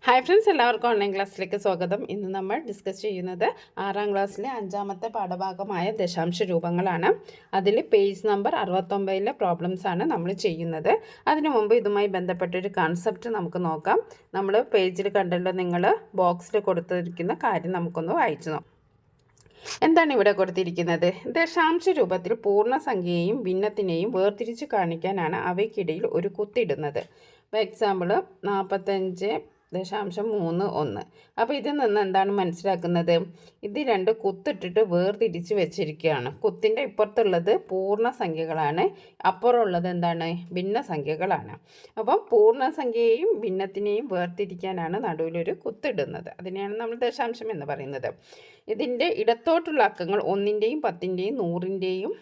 Hi friends, എല്ലാവർക്കും online ക്ലാസ്സിലേക്ക് സ്വാഗതം. ഇന്ന് നമ്മൾ ഡിസ്കസ് ചെയ്യുന്നത് 6ാം ക്ലാസ്സിലെ 5ാമത്തെ പാഠഭാഗമായ ദശാംശ രൂപങ്ങളാണ്. അതിൽ പേജ് നമ്പർ 69ലെ പ്രോബ്ലംസ് ആണ് നമ്മൾ ചെയ്യുന്നത്. അതിനു മുമ്പ് ഇതുമായി ബന്ധപ്പെട്ടൊരു കൺസെപ്റ്റ് നമുക്ക് നോക്കാം. നമ്മൾ പേജിൽ കണ്ടല്ലോ, നിങ്ങൾ ബോക്സിൽ കൊടുത്തിരിക്കുന്ന കാര്യം നമുക്കൊന്ന് വായിച്ചു നോക്കാം. എന്താണ് ഇവിടെ കൊടുത്തിരിക്കുന്നത്? ദശാംശ രൂപത്തിൽ പൂർണ്ണസംഖ്യയെയും ഭിന്നത്തിനെയും വേർതിരിച്ച് കാണിക്കാനാണ് അവയ്ക്കിടയിൽ ഒരു കുത്തിടുന്നത്. For example 45.31. അപ്പോൾ ഇതിൽ നിന്ന് എന്താണ് മനസ്സിലാക്കുന്നത്? ഇത് രണ്ട് കുത്തിട്ടിട്ട് വേർതിരിച്ച് വെച്ചിരിക്കുകയാണ്. കുത്തിൻ്റെ ഇപ്പുറത്തുള്ളത് പൂർണ്ണസംഖ്യകളാണ്, അപ്പുറമുള്ളത് എന്താണ്? ഭിന്നസംഖ്യകളാണ്. അപ്പം പൂർണ്ണസംഖ്യയെയും ഭിന്നത്തിനെയും വേർതിരിക്കാനാണ് നടുവിലൊരു കുത്തിടുന്നത്. അതിനെയാണ് നമ്മൾ ദശാംശം എന്ന് പറയുന്നത്. ഇതിൻ്റെ ഇടത്തോട്ടുള്ള അക്കങ്ങൾ 1ൻ്റെയും 10ൻ്റെയും 100ൻ്റെയും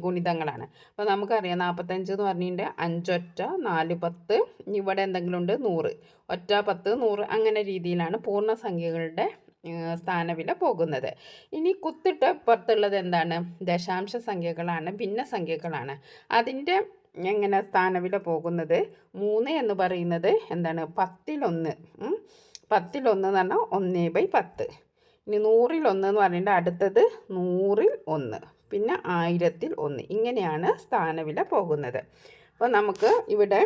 ഗുണിതങ്ങളാണ്. അപ്പോൾ നമുക്കറിയാം 45 എന്ന് പറഞ്ഞിട്ട് 5 ഒറ്റ 4 10, ഇവിടെ എന്തെങ്കിലും ഉണ്ട് 100, ഒറ്റ 10 100, അങ്ങനെ രീതിയിലാണ് പൂർണ്ണസംഖ്യകളുടെ സ്ഥാനവില പോകുന്നത്. ഇനി കുത്തിട്ട് പുറത്തുള്ളത് എന്താണ്? ദശാംശ സംഖ്യകളാണ്, ഭിന്നസംഖ്യകളാണ്. അതിൻ്റെ എങ്ങനെ സ്ഥാനവില പോകുന്നത്? 3 എന്ന് പറയുന്നത് എന്താണ്? 10-1. 10-1 എന്ന് പറഞ്ഞാൽ 1/10. ഇനി 100-1 എന്ന് പറഞ്ഞിട്ട് അടുത്തത് 100-1, പിന്നെ 1000-1. ഇങ്ങനെയാണ് സ്ഥാനവില പോകുന്നത്. അപ്പോൾ നമുക്ക് ഇവിടെ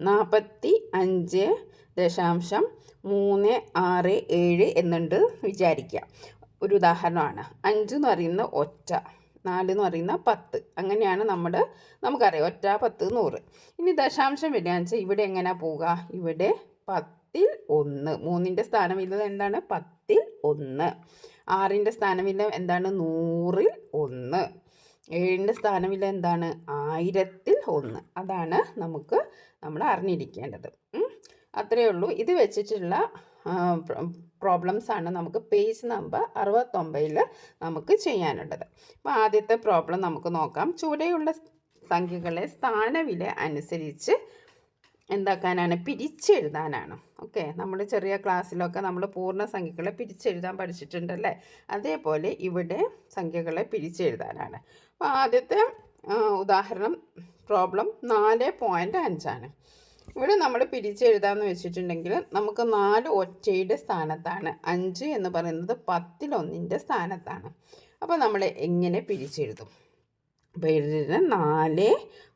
45.367 എന്നുണ്ട് വിചാരിക്കുക. ഒരു ഉദാഹരണമാണ്. 5 എന്ന് പറയുന്ന ഒറ്റ, 4 എന്ന് പറയുന്ന 10. അങ്ങനെയാണ് നമുക്കറിയാം ഒറ്റ 10 100. ഇനി ദശാംശം വരികയെന്ന് വെച്ചാൽ ഇവിടെ എങ്ങനെ പോവുക? ഇവിടെ 10-1. 3ൻ്റെ സ്ഥാനവില എന്താണ്? 10-1. 6ൻ്റെ സ്ഥാനവില എന്താണ്? 100-1. 7ൻ്റെ സ്ഥാനവില എന്താണ്? 1000-1. അതാണ് നമ്മൾ അറിഞ്ഞിരിക്കേണ്ടത്. അത്രയേ ഉള്ളൂ. ഇത് വെച്ചിട്ടുള്ള പ്രോബ്ലംസ് ആണ് നമുക്ക് പേജ് നമ്പർ 69 നമുക്ക് ചെയ്യാനുള്ളത്. അപ്പോൾ ആദ്യത്തെ പ്രോബ്ലം നമുക്ക് നോക്കാം. ചുവടെയുള്ള സംഖ്യകളെ സ്ഥാനവില അനുസരിച്ച് എന്താക്കാനാണ്? പിരിച്ചെഴുതാനാണ്. ഓക്കെ, നമ്മൾ ചെറിയ ക്ലാസ്സിലൊക്കെ നമ്മൾ പൂർണ്ണസംഖ്യകളെ പിരിച്ചെഴുതാൻ പഠിച്ചിട്ടുണ്ടല്ലേ? അതേപോലെ ഇവിടെ സംഖ്യകളെ പിരിച്ചെഴുതാനാണ്. അപ്പോൾ ആദ്യത്തെ ഉദാഹരണം പ്രോബ്ലം 4.5 ആണ്. ഇവിടെ നമ്മൾ പിരിച്ചെഴുതാമെന്ന് വെച്ചിട്ടുണ്ടെങ്കിൽ നമുക്ക് 4 ഒറ്റയുടെ സ്ഥാനത്താണ്, 5 എന്ന് പറയുന്നത് 10-1ൻ്റെ സ്ഥാനത്താണ്. അപ്പോൾ നമ്മൾ എങ്ങനെ പിരിച്ചെഴുതും? അപ്പോൾ എഴുതുന്നത് 4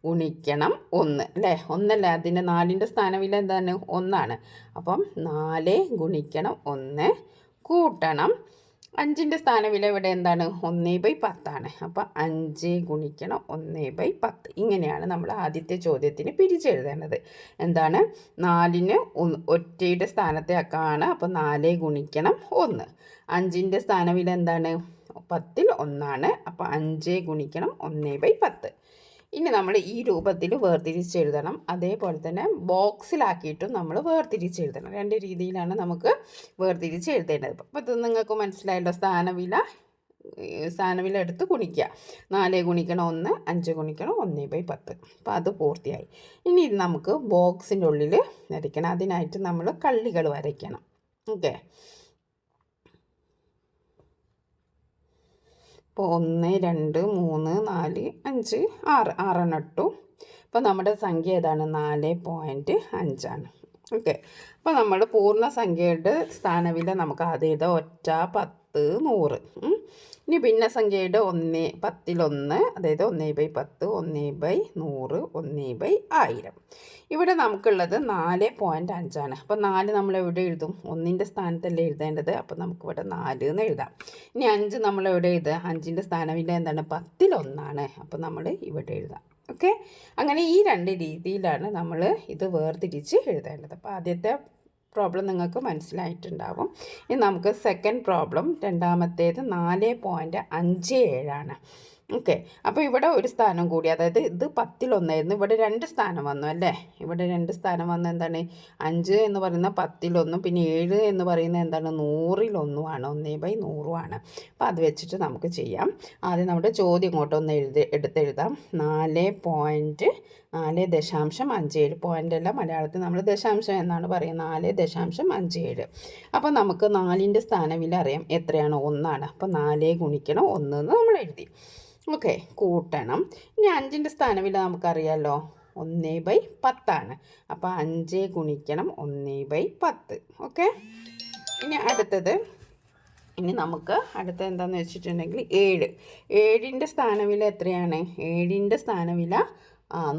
ഗുണിക്കണം 1 അല്ലേ? 1 അല്ലേ? അതിൻ്റെ 4ൻ്റെ സ്ഥാനവില എന്താണ്? 1 ആണ്. അപ്പം 4 ഗുണിക്കണം 1 കൂട്ടണം 5ൻ്റെ സ്ഥാനവില ഇവിടെ എന്താണ്? 1/10 ആണ്. അപ്പോൾ 5 ഗുണിക്കണം 1/10. ഇങ്ങനെയാണ് നമ്മൾ ആദ്യത്തെ ചോദ്യത്തിന് പിരിച്ചെഴുതേണ്ടത്. എന്താണ്? 4ന് ഒറ്റയുടെ സ്ഥാനത്തെ അക്കമാണ്. അപ്പോൾ 4 ഗുണിക്കണം 1. 5ൻ്റെ സ്ഥാനവില എന്താണ്? 10-1 ആണ്. അപ്പോൾ 5 ഗുണിക്കണം 1/10. ഇനി നമ്മൾ ഈ രൂപത്തിൽ വേർതിരിച്ചെഴുതണം. അതേപോലെ തന്നെ ബോക്സിലാക്കിയിട്ടും നമ്മൾ വേർതിരിച്ചെഴുതണം. രണ്ട് രീതിയിലാണ് നമുക്ക് വേർതിരിച്ചെഴുതേണ്ടത്. അപ്പോൾ ഇത് നിങ്ങൾക്ക് മനസ്സിലായല്ലോ. സ്ഥാനവില എടുത്ത് ഗുണിക്കുക. 4 ഗുണിക്കണം 1, 5 ഗുണിക്കണം 1/10. അപ്പോൾ അത് പൂർത്തിയായി. ഇനി നമുക്ക് ബോക്സിൻ്റെ ഉള്ളിൽ വരയ്ക്കണം. അതിനായിട്ട് നമ്മൾ കള്ളികൾ വരയ്ക്കണം. ഓക്കെ, ഇപ്പോൾ 1 2 3 4 5 6 6 ഇട്ടു. അപ്പോൾ നമ്മുടെ സംഖ്യ ഏതാണ്? 4.5 ആണ്. ഓക്കെ, അപ്പോൾ നമ്മൾ പൂർണ്ണസംഖ്യയുടെ സ്ഥാനവില നമുക്ക് ആദ്യം എഴുതാം. ഒറ്റ 10 100. ഇനി ഭിന്നസംഖ്യയുടെ 10-1, അതായത് 1/10, 1/100, 1/1000. ഇവിടെ നമുക്കുള്ളത് 4.5 ആണ്. അപ്പോൾ 4 നമ്മൾ എവിടെ എഴുതും? 1ൻ്റെ സ്ഥാനത്തല്ലേ എഴുതേണ്ടത്. അപ്പോൾ നമുക്കിവിടെ 4 എന്ന് എഴുതാം. ഇനി 5 നമ്മൾ എവിടെ എഴുതുക? 5ൻ്റെ സ്ഥാനവില എന്താണ്? 10-1 ആണ്. അപ്പോൾ നമ്മൾ ഇവിടെ എഴുതാം. ഓക്കെ, അങ്ങനെ ഈ രണ്ട് രീതിയിലാണ് നമ്മൾ ഇത് വേർതിരിച്ച് എഴുതേണ്ടത്. അപ്പോൾ ആദ്യത്തെ പ്രോബ്ലം നിങ്ങൾക്ക് മനസ്സിലായിട്ടുണ്ടാവും. ഇനി നമുക്ക് സെക്കൻഡ് പ്രോബ്ലം, രണ്ടാമത്തേത് 4.57 ആണ്. ഓക്കെ, അപ്പോൾ ഇവിടെ ഒരു സ്ഥാനം കൂടി, അതായത് ഇത് 10-1 ആയിരുന്നു. ഇവിടെ 2 സ്ഥാനം വന്നു അല്ലേ? ഇവിടെ 2 സ്ഥാനം വന്നു. എന്താണ്? 5 എന്ന് പറയുന്ന 10-1, പിന്നെ 7 എന്ന് പറയുന്നത് എന്താണ്? 100-1 ആണ്, 1/100 ആണ്. അപ്പോൾ അത് വെച്ചിട്ട് നമുക്ക് ചെയ്യാം. ആദ്യം നമ്മുടെ ചോദ്യം ഇങ്ങോട്ടൊന്ന് എടുത്തെഴുതാം. 4.57 പോയിൻ്റ് അല്ല, മലയാളത്തിൽ നമ്മൾ ദശാംശം എന്നാണ് പറയുന്നത്. 4.57. അപ്പോൾ നമുക്ക് 4ൻ്റെ സ്ഥാനവില അറിയാം. എത്രയാണ്? 1 ആണ്. അപ്പോൾ 4 ഗുണിക്കണം 1 എന്ന് നമ്മൾ എഴുതി. ഓക്കെ, കൂട്ടണം. ഇനി 5ൻ്റെ സ്ഥാനവില നമുക്കറിയാമല്ലോ. 1/10. അപ്പോൾ 5 ഗുണിക്കണം 1/10. ഓക്കെ. ഇനി നമുക്ക് അടുത്ത എന്താണെന്ന് വെച്ചിട്ടുണ്ടെങ്കിൽ 7. 7ൻ്റെ സ്ഥാനവില എത്രയാണ്? 7ൻ്റെ സ്ഥാനവില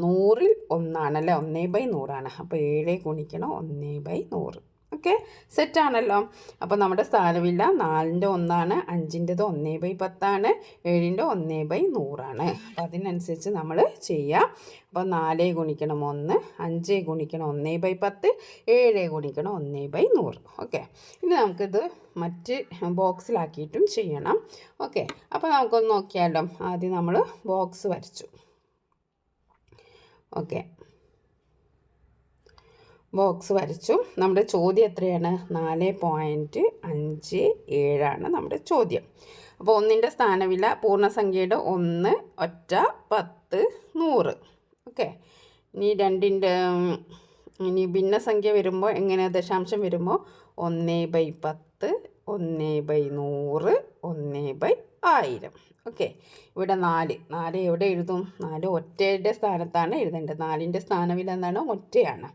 100ൽ 1 അല്ലേ, 1/100. അപ്പോൾ 7 ഗുണിക്കണം 1/100. ഓക്കെ, സെറ്റാണല്ലോ. അപ്പോൾ നമ്മുടെ സ്ഥാനവില 4ൻ്റെ 1, 5ൻ്റെത് 1/10, 7ൻ്റെ 1/100. അപ്പോൾ അതിനനുസരിച്ച് നമ്മൾ ചെയ്യുക. അപ്പോൾ 4 ഗുണിക്കണം 1, 5 ഗുണിക്കണം 1/10, 7 ഗുണിക്കണം 1/100. ഓക്കെ, ഇനി നമുക്കിത് മറ്റ് ബോക്സിലാക്കിയിട്ടും ചെയ്യണം. ഓക്കെ, അപ്പോൾ നമുക്കൊന്ന് നോക്കിയാലോ. ആദ്യം നമ്മൾ ബോക്സ് വരച്ചു. ഓക്കെ, ബോക്സ് വരച്ചു. നമ്മുടെ ചോദ്യം എത്രയാണ്? 4.57 നമ്മുടെ ചോദ്യം. അപ്പോൾ 1ൻ്റെ സ്ഥാനവില പൂർണ്ണസംഖ്യയുടെ 1, ഒറ്റ, 10, 100. ഓക്കെ, ഇനി ഭിന്നസംഖ്യ വരുമ്പോൾ എങ്ങനെ? ദശാംശം വരുമ്പോൾ 1/10, 1/100, 1/1000. ഓക്കെ, ഇവിടെ 4 എവിടെ എഴുതും? 4 ഒറ്റയുടെ സ്ഥാനത്താണ് എഴുതേണ്ടത്. 4ൻ്റെ സ്ഥാനവില എന്താണ്? ഒറ്റയാണ്.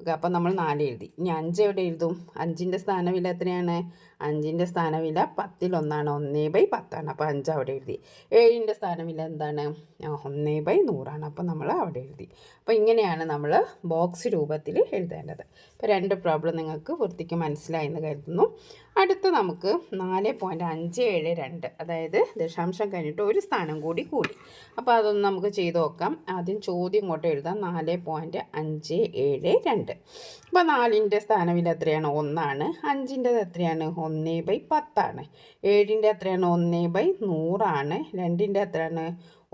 ഓക്കെ, അപ്പോൾ നമ്മൾ 4 എഴുതി. ഇനി 5 എവിടെ എഴുതും? 5ൻ്റെ സ്ഥാനവില എത്രയാണ്? 5ൻ്റെ സ്ഥാനവില 10ൽ 1, 1/10. അപ്പോൾ 5 അവിടെ എഴുതി. 7ൻ്റെ സ്ഥാനവില എന്താണ്? 1/100. അപ്പോൾ നമ്മൾ അവിടെ എഴുതി. അപ്പോൾ ഇങ്ങനെയാണ് നമ്മൾ ബോക്സ് രൂപത്തിൽ എഴുതേണ്ടത്. ഇപ്പോൾ 2 പ്രോബ്ലം നിങ്ങൾക്ക് വൃത്തിക്ക് മനസ്സിലായെന്ന് കരുതുന്നു. അടുത്ത നമുക്ക് 4.572, അതായത് ദശാംശം കഴിഞ്ഞിട്ട് ഒരു സ്ഥാനം കൂടി. അപ്പോൾ അതൊന്ന് നമുക്ക് ചെയ്ത് നോക്കാം. ആദ്യം ചോദ്യം ഇങ്ങോട്ട് എഴുതാം. 4.572. അപ്പോൾ 4ൻ്റെ സ്ഥാനവില എത്രയാണ്? 1. 5ൻ്റെത് എത്രയാണ്? 1/10. 7ൻ്റെ എത്രയാണ്? 1/100. 2ൻ്റെ എത്രയാണ്?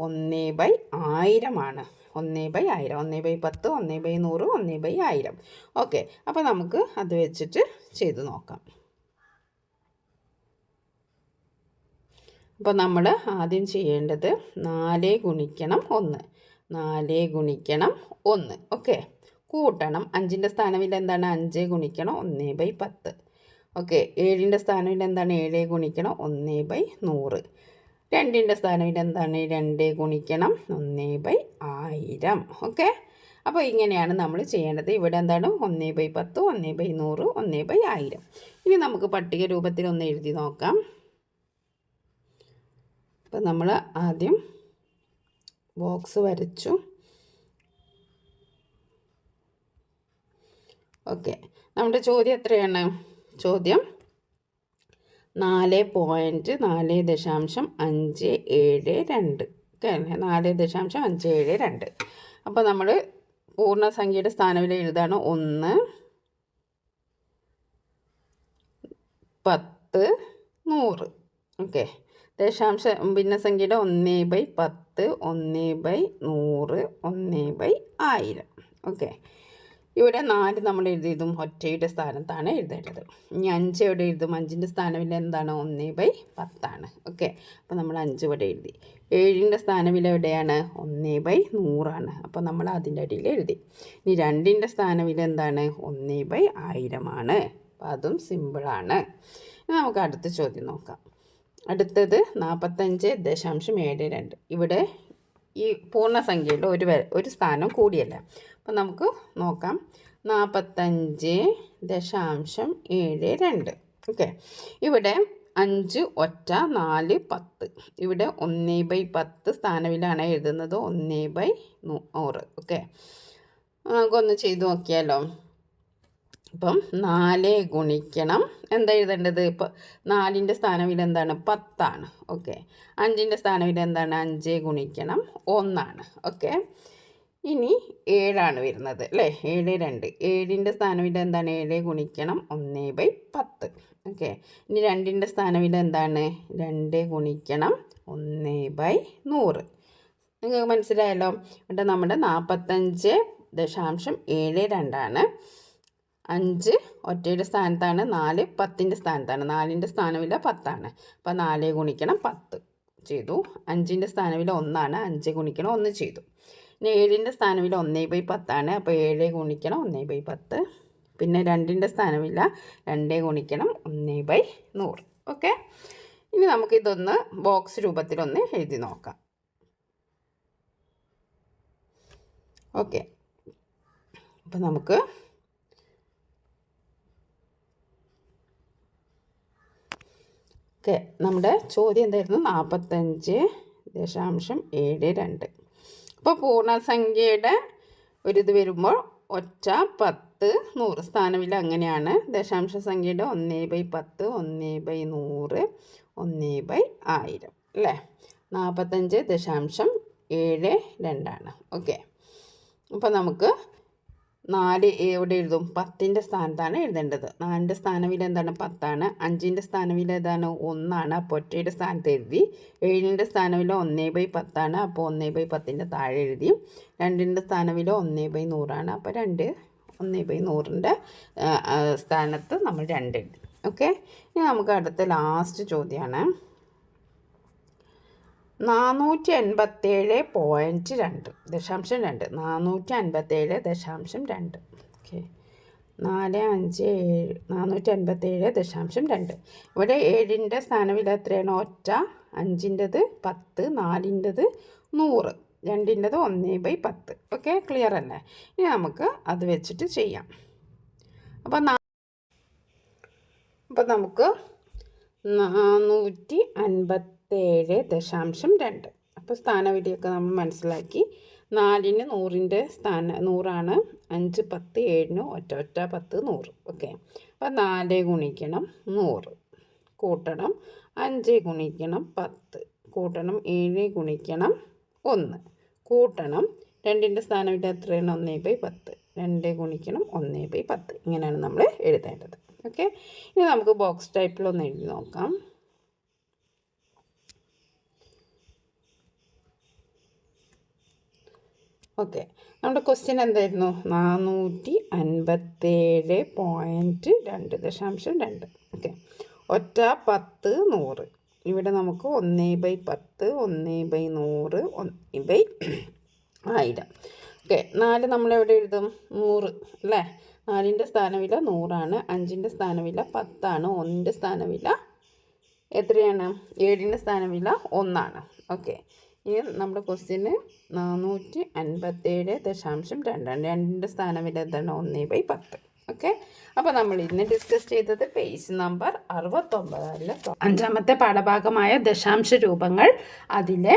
1/1000 ആണ്. 1/1000, 1/10, 1/100, 1/1000. ഓക്കെ, അപ്പോൾ നമുക്ക് അത് വെച്ചിട്ട് ചെയ്ത് നോക്കാം. അപ്പോൾ നമ്മൾ ആദ്യം ചെയ്യേണ്ടത് 4 ഗുണിക്കണം 1, 4 ഗുണിക്കണം 1. ഓക്കെ, കൂട്ടണം. 5ൻ്റെ സ്ഥാനവില എന്താണ്? 5 ഗുണിക്കണം 1/10. ഓക്കെ, 7ൻ്റെ സ്ഥാനവില എന്താണ്? 7 ഗുണിക്കണം 1/100. 2ൻ്റെ സ്ഥാനവില എന്താണ്? 2 ഗുണിക്കണം 1/1000. ഓക്കെ, അപ്പോൾ ഇങ്ങനെയാണ് നമ്മൾ ചെയ്യേണ്ടത്. ഇവിടെ എന്താണ്? 1/10, 1/100, 1/1000. ഇനി നമുക്ക് പട്ടിക രൂപത്തിൽ ഒന്ന് എഴുതി നോക്കാം. അപ്പോൾ നമ്മൾ ആദ്യം ബോക്സ് വരച്ചു. ഓക്കെ, നമ്മുടെ ചോദ്യം എത്രയാണ്? ചോദ്യം 4.4.572. ഓക്കെ, 4.572. അപ്പോൾ നമ്മൾ പൂർണ്ണസംഖ്യയുടെ സ്ഥാനവില എഴുതാണ് 1, 10, 100. ഓക്കെ, ഭിന്നസംഖ്യയുടെ 1/10, 1/100, 1/1000. ഓക്കെ, ഇവിടെ 4 നമ്മൾ എഴുതിയതും ഒറ്റയുടെ സ്ഥാനത്താണ് എഴുതേണ്ടത്. ഇനി 5 എവിടെ എഴുതും? 5ൻ്റെ സ്ഥാനവില എന്താണ്? 1/10. ഓക്കെ, അപ്പോൾ നമ്മൾ 5 ഇവിടെ എഴുതി. 7ൻ്റെ സ്ഥാനവില എവിടെയാണ്? 1/100. അപ്പോൾ നമ്മൾ അതിൻ്റെ അടിയിൽ എഴുതി. ഇനി 2ൻ്റെ സ്ഥാനവില എന്താണ്? 1/1000 ആണ്. അപ്പോൾ അതും സിമ്പിളാണ്. നമുക്ക് അടുത്ത ചോദ്യം നോക്കാം. അടുത്തത് 45.72. ഇവിടെ ഈ പൂർണ്ണസംഖ്യയിൽ ഒരു സ്ഥാനം കൂടിയല്ല. അപ്പോൾ നമുക്ക് നോക്കാം. 45.72. ഓക്കെ, ഇവിടെ 5 ഒറ്റ, 4 10. ഇവിടെ 1/10 സ്ഥാനവിലാണ് എഴുതുന്നത്, 1/100. ഓക്കെ, നമുക്കൊന്ന് ചെയ്ത് നോക്കിയാലോ. ഇപ്പം 4 ഗുണിക്കണം എന്താ എഴുതേണ്ടത്? ഇപ്പോൾ 4ൻ്റെ സ്ഥാനവില എന്താണ്? 10. ഓക്കെ, 5ൻ്റെ സ്ഥാനവില എന്താണ്? 5 ഗുണിക്കണം 1. ഓക്കെ, ഇനി 7 വരുന്നത് അല്ലേ? 7, 2. 7ൻ്റെ സ്ഥാനവില എന്താണ്? 7 ഗുണിക്കണം 1/10. ഓക്കെ, ഇനി 2ൻ്റെ സ്ഥാനവില എന്താണ്? 2 ഗുണിക്കണം 1/100. നിങ്ങൾക്ക് മനസ്സിലായല്ലോ. എന്നിട്ട് നമ്മുടെ 45.72 5 ഒറ്റയുടെ സ്ഥാനത്താണ്, 4 10ൻ്റെ സ്ഥാനത്താണ്. 4ൻ്റെ സ്ഥാനവില 10. അപ്പോൾ 4 ഗുണിക്കണം 10 ചെയ്തു. 5ൻ്റെ സ്ഥാനവില 1. 5 ഗുണിക്കണം 1 ചെയ്തു. ഇനി 7ൻ്റെ സ്ഥാനവില 1/10. അപ്പോൾ 7 ഗുണിക്കണം 1/10. പിന്നെ 2ൻ്റെ സ്ഥാനവില 2 ഗുണിക്കണം 1/100. ഓക്കെ, ഇനി നമുക്കിതൊന്ന് ബോക്സ് രൂപത്തിലൊന്ന് എഴുതി നോക്കാം. ഓക്കെ, അപ്പം നമുക്ക് ഓക്കെ, നമ്മുടെ ചോദ്യം എന്തായിരുന്നു? 45.72. അപ്പോൾ പൂർണ്ണസംഖ്യയുടെ ഒരിത് വരുമ്പോൾ ഒറ്റ, 10, 100 സ്ഥാനമില്ല. അങ്ങനെയാണ് ദശാംശ സംഖ്യയുടെ 1/10, 1/100, 1/1000 അല്ലേ? 45.72 ഓക്കെ. അപ്പോൾ നമുക്ക് 4 എവിടെ എഴുതും? 10ൻ്റെ സ്ഥാനത്താണ് എഴുതേണ്ടത്. 4ൻ്റെ സ്ഥാനവില എന്താണ്? 10ആണ്. 5ൻ്റെ സ്ഥാനവില ഏതാണ്? 1ആണ്. അപ്പോൾ ഒറ്റയുടെ സ്ഥാനത്ത് എഴുതി. 7ൻ്റെ സ്ഥാനവില 1/10ആണ്. അപ്പോൾ 1/10ൻ്റെ താഴെ എഴുതി. 2ൻ്റെ സ്ഥാനവില 1/100ആണ്. അപ്പോൾ 1/100ൻ്റെ സ്ഥാനത്ത് നമ്മൾ 2 എഴുതി. ഓക്കെ, ഇനി നമുക്ക് അടുത്ത ലാസ്റ്റ് ചോദ്യമാണ്. 487.2 457.2 ഓക്കെ. 457.2 ഇവിടെ 7ൻ്റെ സ്ഥാനവില എത്രയാണ്? ഒറ്റ, 5ൻ്റെത് 10, 4ൻ്റെത് 100, 2ൻ്റെത് 1/10. ഓക്കെ, ക്ലിയർ അല്ലേ? ഇനി നമുക്ക് അത് വെച്ചിട്ട് ചെയ്യാം. അപ്പോൾ നമുക്ക് 457.2 അപ്പോൾ സ്ഥാനവിലയൊക്കെ നമ്മൾ മനസ്സിലാക്കി. 4ന് 100ൻ്റെ 100ആണ്. 5, 10, 7ന് ഒറ്റ 10, 100. ഓക്കെ, അപ്പോൾ 4 ഗുണിക്കണം 100 കൂട്ടണം 5 ഗുണിക്കണം 10 കൂട്ടണം 7 ഗുണിക്കണം 1 കൂട്ടണം 2ൻ്റെ സ്ഥാനവില എത്രയാണ്? 1/10. 2 ഗുണിക്കണം 1/10. ഇങ്ങനെയാണ് നമ്മൾ എഴുതേണ്ടത്. ഓക്കെ, ഇനി നമുക്ക് ബോക്സ് ടൈപ്പിലൊന്ന് എഴുതി നോക്കാം. ഓക്കെ, നമ്മുടെ ക്വസ്റ്റ്യൻ എന്തായിരുന്നു? 457.2 ഓക്കെ. ഒറ്റ, 10, 100. ഇവിടെ നമുക്ക് 1/10, 1/100, 1/1000. ഓക്കെ, 4 നമ്മളെവിടെ എഴുതും? 100 അല്ലേ? 4ൻ്റെ സ്ഥാനവില 100ആണ്. 5ൻ്റെ സ്ഥാനവില 10ആണ്. 1ൻ്റെ സ്ഥാനവില എത്രയാണ്? 7ൻ്റെ സ്ഥാനവില 1ആണ്. ഓക്കെ, ഇനി നമ്മുടെ ക്വസ്റ്റ്യന് 457.2 2ൻ്റെ സ്ഥാനവില എന്താണ്? 1/10. ഓക്കെ, അപ്പോൾ നമ്മൾ ഇന്ന് ഡിസ്കസ് ചെയ്തത് പേജ് നമ്പർ 69 5ാമത്തെ പാഠഭാഗമായ ദശാംശ രൂപങ്ങൾ. അതിലെ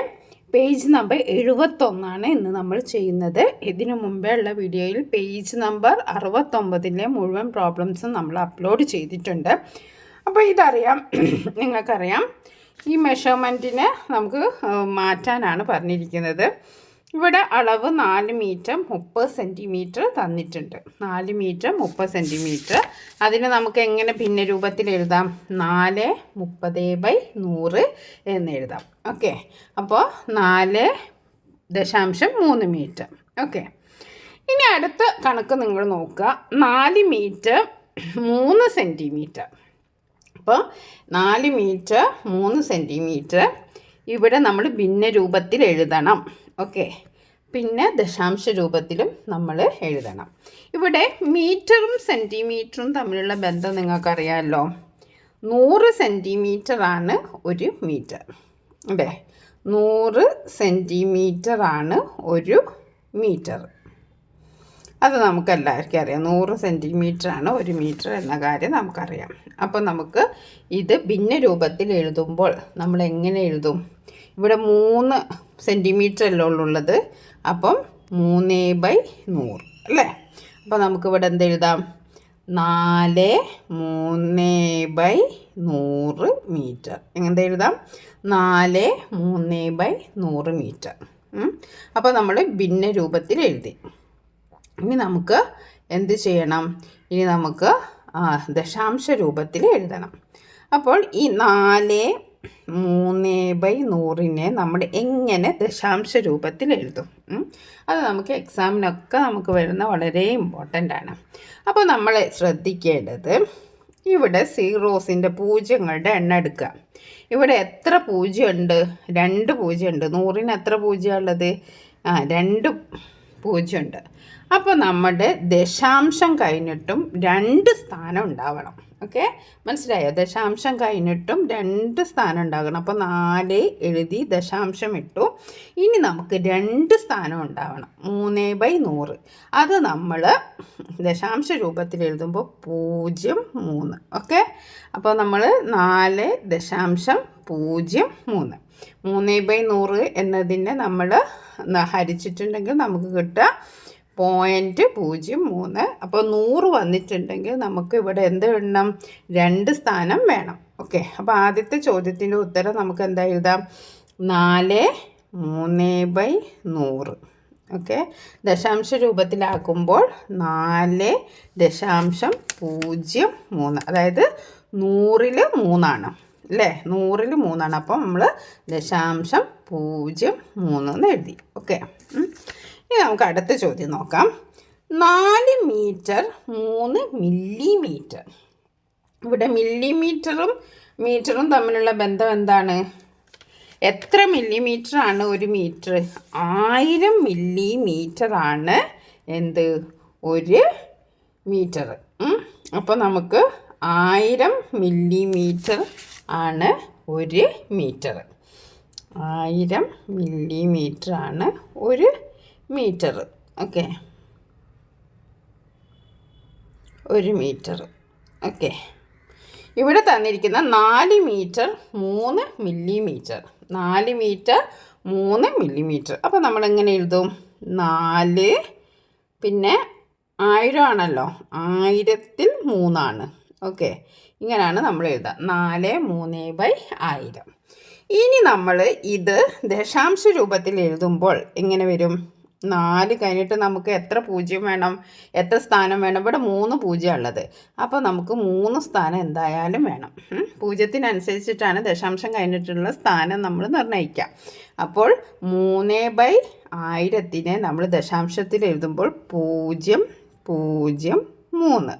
പേജ് നമ്പർ 71 ഇന്ന് നമ്മൾ ചെയ്യുന്നത്. ഇതിനു മുമ്പേ ഉള്ള വീഡിയോയിൽ പേജ് നമ്പർ 69 മുഴുവൻ പ്രോബ്ലംസും നമ്മൾ അപ്ലോഡ് ചെയ്തിട്ടുണ്ട്. അപ്പോൾ ഇതറിയാം, നിങ്ങൾക്കറിയാം. ഈ മെഷർമെൻറ്റിനെ നമുക്ക് മാറ്റാനാണ് പറഞ്ഞിരിക്കുന്നത്. ഇവിടെ അളവ് 4 മീറ്റർ 30 സെൻറ്റിമീറ്റർ തന്നിട്ടുണ്ട്. 4 മീറ്റർ 30 സെൻറ്റിമീറ്റർ. അതിന് നമുക്ക് എങ്ങനെ ഭിന്ന രൂപത്തിൽ എഴുതാം? 4/30/100 എന്ന് എഴുതാം. ഓക്കെ, അപ്പോൾ 4.3 മീറ്റർ. ഓക്കെ, ഇനി അടുത്ത കണക്ക് നിങ്ങൾ നോക്കുക. 4 മീറ്റർ 3 സെൻറ്റിമീറ്റർ. അപ്പോൾ 4 മീറ്റർ 3 സെൻറ്റിമീറ്റർ ഇവിടെ നമ്മൾ ഭിന്ന രൂപത്തിൽ എഴുതണം. ഓക്കെ, പിന്നെ ദശാംശ രൂപത്തിലും നമ്മൾ എഴുതണം. ഇവിടെ മീറ്ററും സെൻറ്റിമീറ്ററും തമ്മിലുള്ള ബന്ധം നിങ്ങൾക്കറിയാമല്ലോ. 100 സെൻറ്റിമീറ്ററാണ് ഒരു മീറ്റർ. അല്ലേ? 100 സെൻറ്റിമീറ്ററാണ് ഒരു മീറ്റർ. അത് നമുക്കെല്ലാവർക്കും അറിയാം. 100 സെൻറ്റിമീറ്ററാണ് ഒരു മീറ്റർ എന്ന കാര്യം നമുക്കറിയാം. അപ്പോൾ നമുക്ക് ഇത് ഭിന്ന രൂപത്തിൽ എഴുതുമ്പോൾ നമ്മൾ എങ്ങനെ എഴുതും? ഇവിടെ 3 സെൻറ്റിമീറ്റർ അല്ലേ ഉള്ളത്. അപ്പം 3/100 അല്ലേ? അപ്പോൾ നമുക്കിവിടെ എന്തെഴുതാം? 4/3/100 മീറ്റർ. എങ്ങനെ എഴുതാം? 4/3/100 മീറ്റർ. അപ്പോൾ നമ്മൾ ഭിന്ന രൂപത്തിൽ എഴുതി. ഇനി നമുക്ക് എന്ത് ചെയ്യണം? ഇനി നമുക്ക് ദശാംശ രൂപത്തിൽ എഴുതണം. അപ്പോൾ ഈ 4/3/100നെ നമ്മൾ എങ്ങനെ ദശാംശ രൂപത്തിൽ എഴുതും? അത് നമുക്ക് എക്സാമിനൊക്കെ നമുക്ക് വരുന്ന വളരെ ഇമ്പോർട്ടൻ്റ് ആണ്. അപ്പോൾ നമ്മൾ ശ്രദ്ധിക്കേണ്ടത്, ഇവിടെ സീറോസിൻ്റെ പൂജ്യങ്ങളുടെ എണ്ണം എടുക്കുക. ഇവിടെ എത്ര പൂജ്യമുണ്ട്? 2 പൂജ്യമുണ്ട്. 100ന് എത്ര പൂജ്യമുള്ളത്? 2 പൂജ്യമുണ്ട്. അപ്പോൾ നമ്മുടെ ദശാംശം കഴിഞ്ഞിട്ടും 2 സ്ഥാനം ഉണ്ടാവണം. ഓക്കെ, മനസ്സിലായോ? ദശാംശം കഴിഞ്ഞിട്ടും 2 സ്ഥാനം ഉണ്ടാകണം. അപ്പോൾ 4 എഴുതി ദശാംശം ഇട്ടു. ഇനി നമുക്ക് 2 സ്ഥാനം ഉണ്ടാവണം. 3/100 അത് നമ്മൾ ദശാംശ രൂപത്തിൽ എഴുതുമ്പോൾ 0.3. ഓക്കെ, അപ്പോൾ നമ്മൾ 4.03 3/100 എന്നതിനെ നമ്മൾ ഹരിച്ചിട്ടുണ്ടെങ്കിൽ നമുക്ക് കിട്ടുക 0.03. അപ്പോൾ 100 വന്നിട്ടുണ്ടെങ്കിൽ നമുക്ക് ഇവിടെ എന്ത് എഴുതണം? 2 സ്ഥാനം വേണം. ഓക്കെ, അപ്പോൾ ആദ്യത്തെ ചോദ്യത്തിൻ്റെ ഉത്തരം നമുക്ക് എന്താ എഴുതാം? 4/3/100. ഓക്കെ, ദശാംശ രൂപത്തിലാക്കുമ്പോൾ 4.03, അതായത് 100-ൽ 3 അല്ലേ? 100-ൽ 3. അപ്പം നമ്മൾ 0.03 എന്ന് എഴുതി. ഓക്കെ, ഇനി നമുക്ക് അടുത്ത ചോദ്യം നോക്കാം. 4 മീറ്റർ 3 മില്ലിമീറ്റർ. ഇവിടെ മില്ലിമീറ്ററും മീറ്ററും തമ്മിലുള്ള ബന്ധം എന്താണ്? എത്ര മില്ലിമീറ്റർ ആണ് ഒരു മീറ്റർ? 1000 മില്ലിമീറ്റർ ആണ് എന്ത്? ഒരു മീറ്റർ. അപ്പോൾ നമുക്ക് 1000 മില്ലിമീറ്റർ ആണ് ഒരു മീറ്റർ. 1000 മില്ലിമീറ്റർ ആണ് ഒരു മീറ്റർ. ഓക്കെ, ഒരു മീറ്റർ. ഓക്കെ, ഇവിടെ തന്നിരിക്കുന്ന 4 മീറ്റർ 3 മില്ലിമീറ്റർ. 4 metre 3 millimetre. അപ്പോൾ നമ്മൾ എങ്ങനെ എഴുതും? 4 പിന്നെ 1000 ആണല്ലോ, 1000-ൽ 3. ഓക്കെ, ഇങ്ങനെയാണ് നമ്മൾ എഴുതുക. 4/3/1000. ഇനി നമ്മൾ ഇത് ദശാംശ രൂപത്തിൽ എഴുതുമ്പോൾ എങ്ങനെ വരും? 4 കഴിഞ്ഞിട്ട് നമുക്ക് എത്ര പൂജ്യം വേണം? എത്ര സ്ഥാനം വേണം? ഇവിടെ 3 പൂജ്യം ഉള്ളത്. അപ്പോൾ നമുക്ക് 3 സ്ഥാനം എന്തായാലും വേണം. പൂജ്യത്തിനനുസരിച്ചിട്ടാണ് ദശാംശം കഴിഞ്ഞിട്ടുള്ള സ്ഥാനം നമ്മൾ നിർണ്ണയിക്കുക. അപ്പോൾ 3/1000-നെ നമ്മൾ ദശാംശത്തിൽ എഴുതുമ്പോൾ 0.03,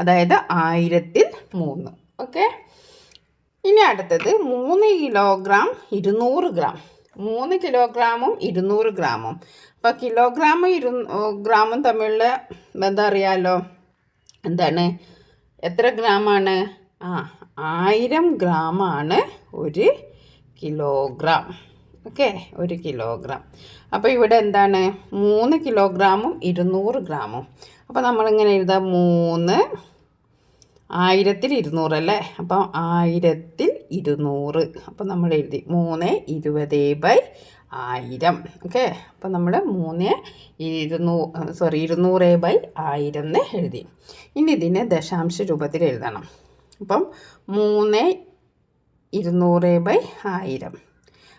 അതായത് 1000-ൽ 3. ഓക്കെ, ഇനി അടുത്തത് 3 കിലോഗ്രാം 200 ഗ്രാം. 3 കിലോഗ്രാമും 200 ഗ്രാമും. അപ്പോൾ കിലോഗ്രാമും ഗ്രാമും തമ്മിലുള്ള ബന്ധം അറിയാമല്ലോ. എന്താണ്? എത്ര ഗ്രാമാണ്? 1000 ഗ്രാമാണ് ഒരു കിലോഗ്രാം. ഓക്കെ, ഒരു കിലോഗ്രാം. അപ്പോൾ ഇവിടെ എന്താണ്? 3 കിലോഗ്രാമും 200 ഗ്രാമും. അപ്പോൾ നമ്മളിങ്ങനെ എഴുതാം 3 1000-ൽ 200 അല്ലേ? അപ്പം 1000-ൽ 200. അപ്പം നമ്മൾ എഴുതി 3/20/1000. ഓക്കെ, അപ്പം നമ്മൾ 200/1000 എന്ന് എഴുതി. ഇനി ഇതിനെ ദശാംശ രൂപത്തിൽ എഴുതണം. അപ്പം 3/200/1000.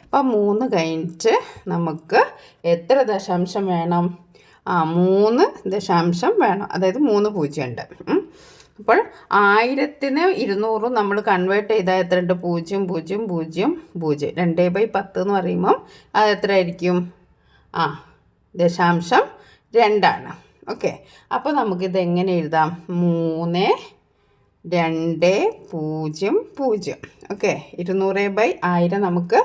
അപ്പം 3 കഴിഞ്ഞിട്ട് നമുക്ക് എത്ര ദശാംശം വേണം? 3 ദശാംശം വേണം, അതായത് 3 പൂജ്യം ഉണ്ട്. അപ്പോൾ 1000-ന് 200 നമ്മൾ കൺവേർട്ട് ചെയ്താൽ എത്ര ഉണ്ട്? 0.000. 2/10 എന്ന് പറയുമ്പം അത് എത്ര ആയിരിക്കും? 0.2. ഓക്കെ, അപ്പോൾ നമുക്കിത് എങ്ങനെ എഴുതാം? 3.200. ഓക്കെ, 200/1000 നമുക്ക്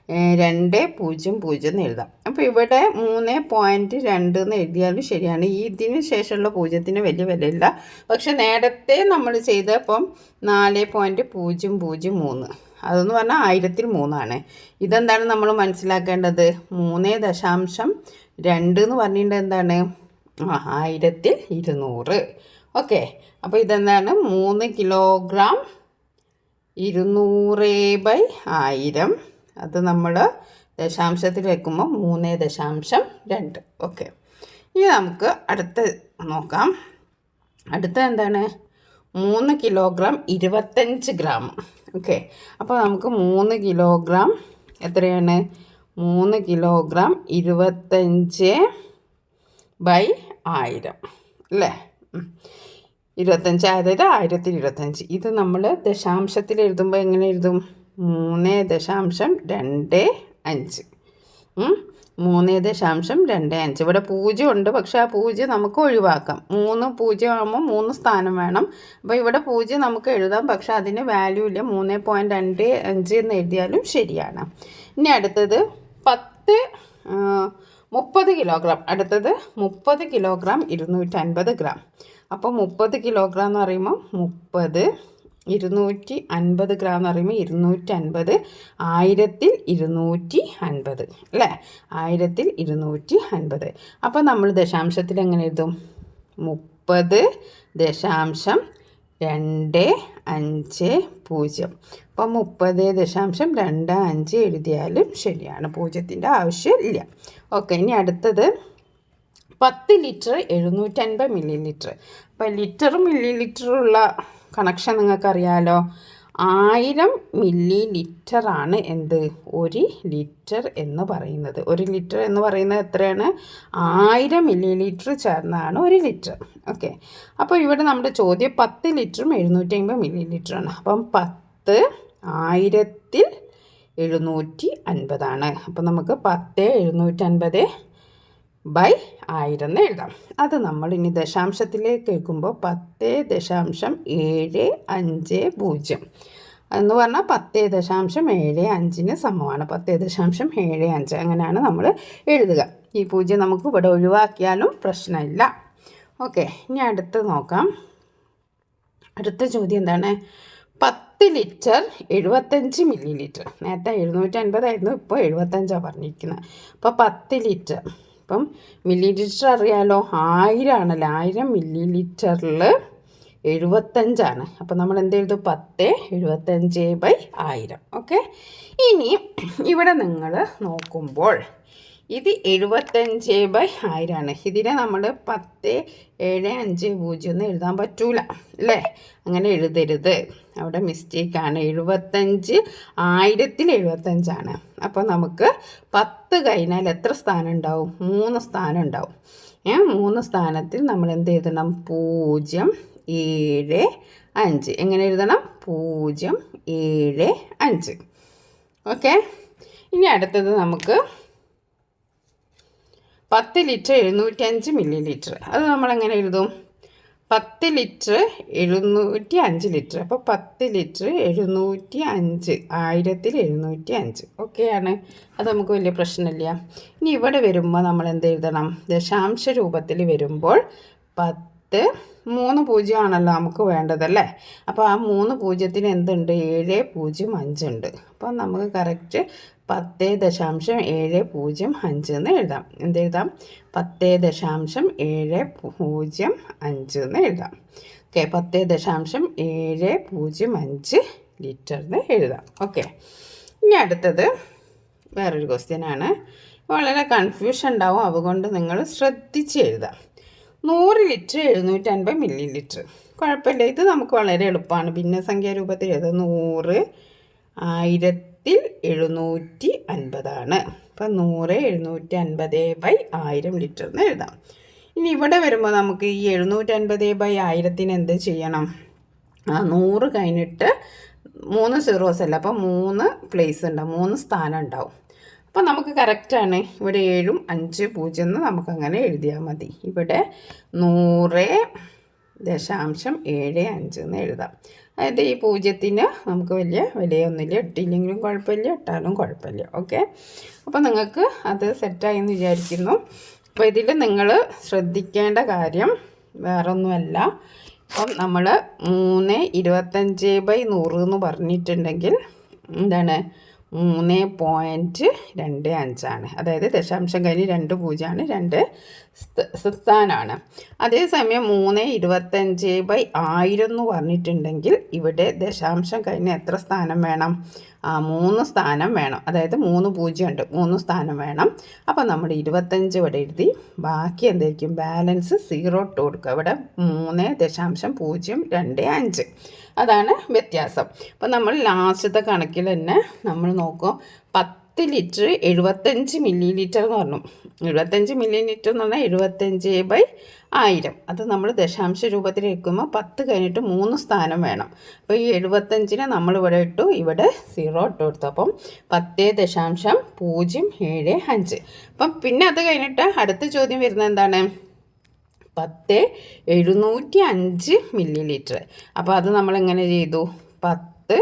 200 എന്ന് എഴുതാം. അപ്പോൾ ഇവിടെ 3.2 എന്ന് എഴുതിയാലും ശരിയാണ്. ഇതിന് ശേഷമുള്ള പൂജ്യത്തിന് വലിയ വിലയില്ല. പക്ഷെ നേരത്തെ നമ്മൾ ചെയ്തപ്പം 4.003, അതെന്ന് പറഞ്ഞാൽ 1000-ൽ 3. ഇതെന്താണ് നമ്മൾ മനസ്സിലാക്കേണ്ടത്? 3.2 എന്ന് പറഞ്ഞിട്ട് എന്താണ്? 1000-ൽ 200. ഓക്കെ, അപ്പോൾ ഇതെന്താണ്? 3 കിലോഗ്രാം 200/1000. അത് നമ്മൾ ദശാംശത്തിൽ വെക്കുമ്പോൾ 3.2. ഓക്കെ, ഇനി നമുക്ക് അടുത്ത നോക്കാം. അടുത്ത എന്താണ്? 3 കിലോഗ്രാം 25 ഗ്രാം. ഓക്കെ, അപ്പോൾ നമുക്ക് 3 കിലോഗ്രാം എത്രയാണ്? 3 കിലോഗ്രാം 25/1000 അല്ലേ? 25, അതായത് 1025. ഇത് നമ്മൾ ദശാംശത്തിൽ എഴുതുമ്പോൾ എങ്ങനെ എഴുതും? 3.25. 3.25. ഇവിടെ 0 ഉണ്ട്, പക്ഷേ ആ 0 നമുക്ക് ഒഴിവാക്കാം. 3 0 ആകുമ്പോൾ 3 സ്ഥാനം വേണം. അപ്പോൾ ഇവിടെ 0 നമുക്ക് എഴുതാം, പക്ഷേ അതിന് വാല്യൂ ഇല്ല. 3.25 എന്ന് എഴുതിയാലും ശരിയാണ്. ഇനി അടുത്തത് 10 30 കിലോഗ്രാം. അടുത്തത് 30 കിലോഗ്രാം 250 ഗ്രാം. അപ്പോൾ 30 കിലോഗ്രാം എന്ന് പറയുമ്പോൾ 30, 250 ഗ്രാം എന്ന് പറയുമ്പോൾ 250, 1250 അല്ലേ? 1250. അപ്പോൾ നമ്മൾ ദശാംശത്തിൽ എങ്ങനെ എഴുതും? 30.250. അപ്പം 30.25 എഴുതിയാലും ശരിയാണ്, 0ൻ്റെ ആവശ്യമില്ല. ഓക്കെ, ഇനി അടുത്തത് 10 ലിറ്റർ 750 മില്ലി ലിറ്റർ. അപ്പോൾ ലിറ്റർ മില്ലി ലിറ്ററുള്ള കണക്ഷൻ നിങ്ങൾക്കറിയാലോ. 1000 മില്ലി ലിറ്ററാണ് എന്ത്? 1 ലിറ്റർ എന്ന് പറയുന്നത്. 1 ലിറ്റർ എന്ന് പറയുന്നത് എത്രയാണ്? 1000 മില്ലി ലിറ്റർ ചേർന്നാണ് 1 ലിറ്റർ. ഓക്കെ, അപ്പോൾ ഇവിടെ നമ്മുടെ ചോദ്യം 10 ലിറ്ററും 750 മില്ലി ലിറ്ററാണ്. അപ്പം 10 1750. അപ്പോൾ നമുക്ക് 10/750/1000 എന്ന് എഴുതാം. അത് നമ്മൾ ഇനി ദശാംശത്തിലേക്ക് കേൾക്കുമ്പോൾ 10.750 എന്ന് പറഞ്ഞാൽ 10.75 സമമാണ്. 10.75 അങ്ങനെയാണ് നമ്മൾ എഴുതുക. ഈ 0 നമുക്ക് ഇവിടെ ഒഴിവാക്കിയാലും പ്രശ്നമില്ല. ഓക്കെ, ഇനി അടുത്ത് നോക്കാം. അടുത്ത ചോദ്യം എന്താണ്? 10 ലിറ്റർ 75 മില്ലി ലിറ്റർ. നേരത്തെ 750 ആയിരുന്നു, ഇപ്പോൾ 75 പറഞ്ഞിരിക്കുന്നത്. അപ്പോൾ 10 ലിറ്റർ, ഇപ്പം മില്ലി ലിറ്റർ അറിയാലോ, 1000 ആണല്ലോ. 1000 മില്ലി ലിറ്ററിൽ 75. അപ്പോൾ നമ്മൾ എന്ത് എഴുതും? 10/75/1000. ഓക്കെ, ഇനി ഇവിടെ നിങ്ങൾ നോക്കുമ്പോൾ ഇത് 75/1000 ആണ്. ഇതിനെ നമ്മൾ 10.750 എന്ന് എഴുതാൻ പറ്റൂല അല്ലേ? അങ്ങനെ എഴുതരുത്, അവിടെ മിസ്റ്റേക്കാണ്. 75 1000-75. അപ്പോൾ നമുക്ക് 10 കഴിഞ്ഞാൽ എത്ര സ്ഥാനം ഉണ്ടാവും? 3 സ്ഥാനം ഉണ്ടാവും. 3 സ്ഥാനത്തിൽ നമ്മൾ എന്ത് എഴുതണം? 075. എങ്ങനെ എഴുതണം? 075. ഓക്കെ, ഇനി അടുത്തത് നമുക്ക് 10 ലിറ്റർ 705 മില്ലി ലിറ്റർ. അത് നമ്മളെങ്ങനെ എഴുതും? 10 ലിറ്റർ 705 ലിറ്റർ. അപ്പോൾ 10 ലിറ്റർ 705, 1000-705. ഓക്കെയാണ്, അത് നമുക്ക് വലിയ പ്രശ്നമില്ല. ഇനി ഇവിടെ വരുമ്പോൾ നമ്മൾ എന്ത് എഴുതണം? ദശാംശ രൂപത്തിൽ വരുമ്പോൾ 10, 3 0 ആണല്ലോ നമുക്ക് വേണ്ടതല്ലേ? അപ്പോൾ ആ 3 0-ന് എന്തുണ്ട്? 705 ഉണ്ട്. അപ്പോൾ നമുക്ക് കറക്റ്റ് 10.705 എന്ന് എഴുതാം. എന്തെഴുതാം? 10.705 എന്ന് എഴുതാം. ഓക്കെ, 10.705 ലിറ്റർ എന്ന് എഴുതാം. ഓക്കെ, ഇനി അടുത്തത് വേറൊരു ക്വസ്റ്റ്യനാണ്. വളരെ കൺഫ്യൂഷൻ ഉണ്ടാവും, അതുകൊണ്ട് നിങ്ങൾ ശ്രദ്ധിച്ച് എഴുതാം. 100 ലിറ്റർ 750 മില്ലി ലിറ്റർ. കുഴപ്പമില്ല, ഇത് നമുക്ക് വളരെ എളുപ്പമാണ്. ഭിന്നസംഖ്യാ രൂപത്തിൽ എഴുതാം. 100 1750. അപ്പം 100 750/1000 ലിറ്റർ എന്ന് എഴുതാം. ഇനി ഇവിടെ വരുമ്പോൾ നമുക്ക് ഈ 750/1000 എന്ത് ചെയ്യണം? 100 കഴിഞ്ഞിട്ട് 3 സീറോസ് അല്ല, അപ്പം 3 പ്ലേസ് ഉണ്ടാവും, 3 സ്ഥാനം ഉണ്ടാവും. അപ്പം നമുക്ക് കറക്റ്റാണ്. ഇവിടെ 7 5 0 എന്ന് നമുക്കങ്ങനെ എഴുതിയാൽ മതി. ഇവിടെ 100.75 എന്ന് എഴുതാം. അതായത് ഈ 0-ന് നമുക്ക് വലിയ വിലയൊന്നുമില്ല. ഇട്ടില്ലെങ്കിലും കുഴപ്പമില്ല, ഇട്ടാലും കുഴപ്പമില്ല. ഓക്കെ, അപ്പോൾ നിങ്ങൾക്ക് അത് സെറ്റായി എന്ന് വിചാരിക്കുന്നു. അപ്പോൾ ഇതിൽ നിങ്ങൾ ശ്രദ്ധിക്കേണ്ട കാര്യം വേറൊന്നുമല്ല. ഇപ്പം നമ്മൾ 325/100 എന്ന് പറഞ്ഞിട്ടുണ്ടെങ്കിൽ എന്താണ്? 3.25 ആണ്. അതായത് ദശാംശം കഴിഞ്ഞ് 2 0 2 സ്ഥാനമാണ്. അതേസമയം 325/1000 എന്ന് പറഞ്ഞിട്ടുണ്ടെങ്കിൽ ഇവിടെ ദശാംശം കഴിഞ്ഞ് എത്ര സ്ഥാനം വേണം? 3 സ്ഥാനം വേണം. അതായത് 3 0 ഉണ്ട്, 3 സ്ഥാനം വേണം. അപ്പോൾ നമ്മൾ 25 ഇവിടെ എഴുതി, ബാക്കി എന്തായിരിക്കും? ബാലൻസ് 0 ഇട്ട് കൊടുക്കുക. ഇവിടെ 3.025. അതാണ് വ്യത്യാസം. അപ്പോൾ നമ്മൾ ലാസ്റ്റത്തെ കണക്കിൽ തന്നെ നമ്മൾ നോക്കും. 10 ലിറ്റർ 75 മില്ലി ലിറ്റർ എന്ന് പറഞ്ഞു. 75 മില്ലി ലിറ്റർ എന്ന് പറഞ്ഞാൽ 75/1000. അത് നമ്മൾ ദശാംശ രൂപത്തിൽ എടുക്കുമ്പോൾ 10 കഴിഞ്ഞിട്ട് 3 സ്ഥാനം വേണം. അപ്പോൾ ഈ 75-നെ നമ്മളിവിടെ ഇട്ടു, ഇവിടെ 0 ഇട്ട് കൊടുത്തു. അപ്പം 10.075. അപ്പം പിന്നെ അത് കഴിഞ്ഞിട്ട് അടുത്ത ചോദ്യം വരുന്നത് എന്താണ്? 10.705 മില്ലി ലിറ്റർ. അപ്പോൾ അത് നമ്മളെങ്ങനെ ചെയ്തു? 10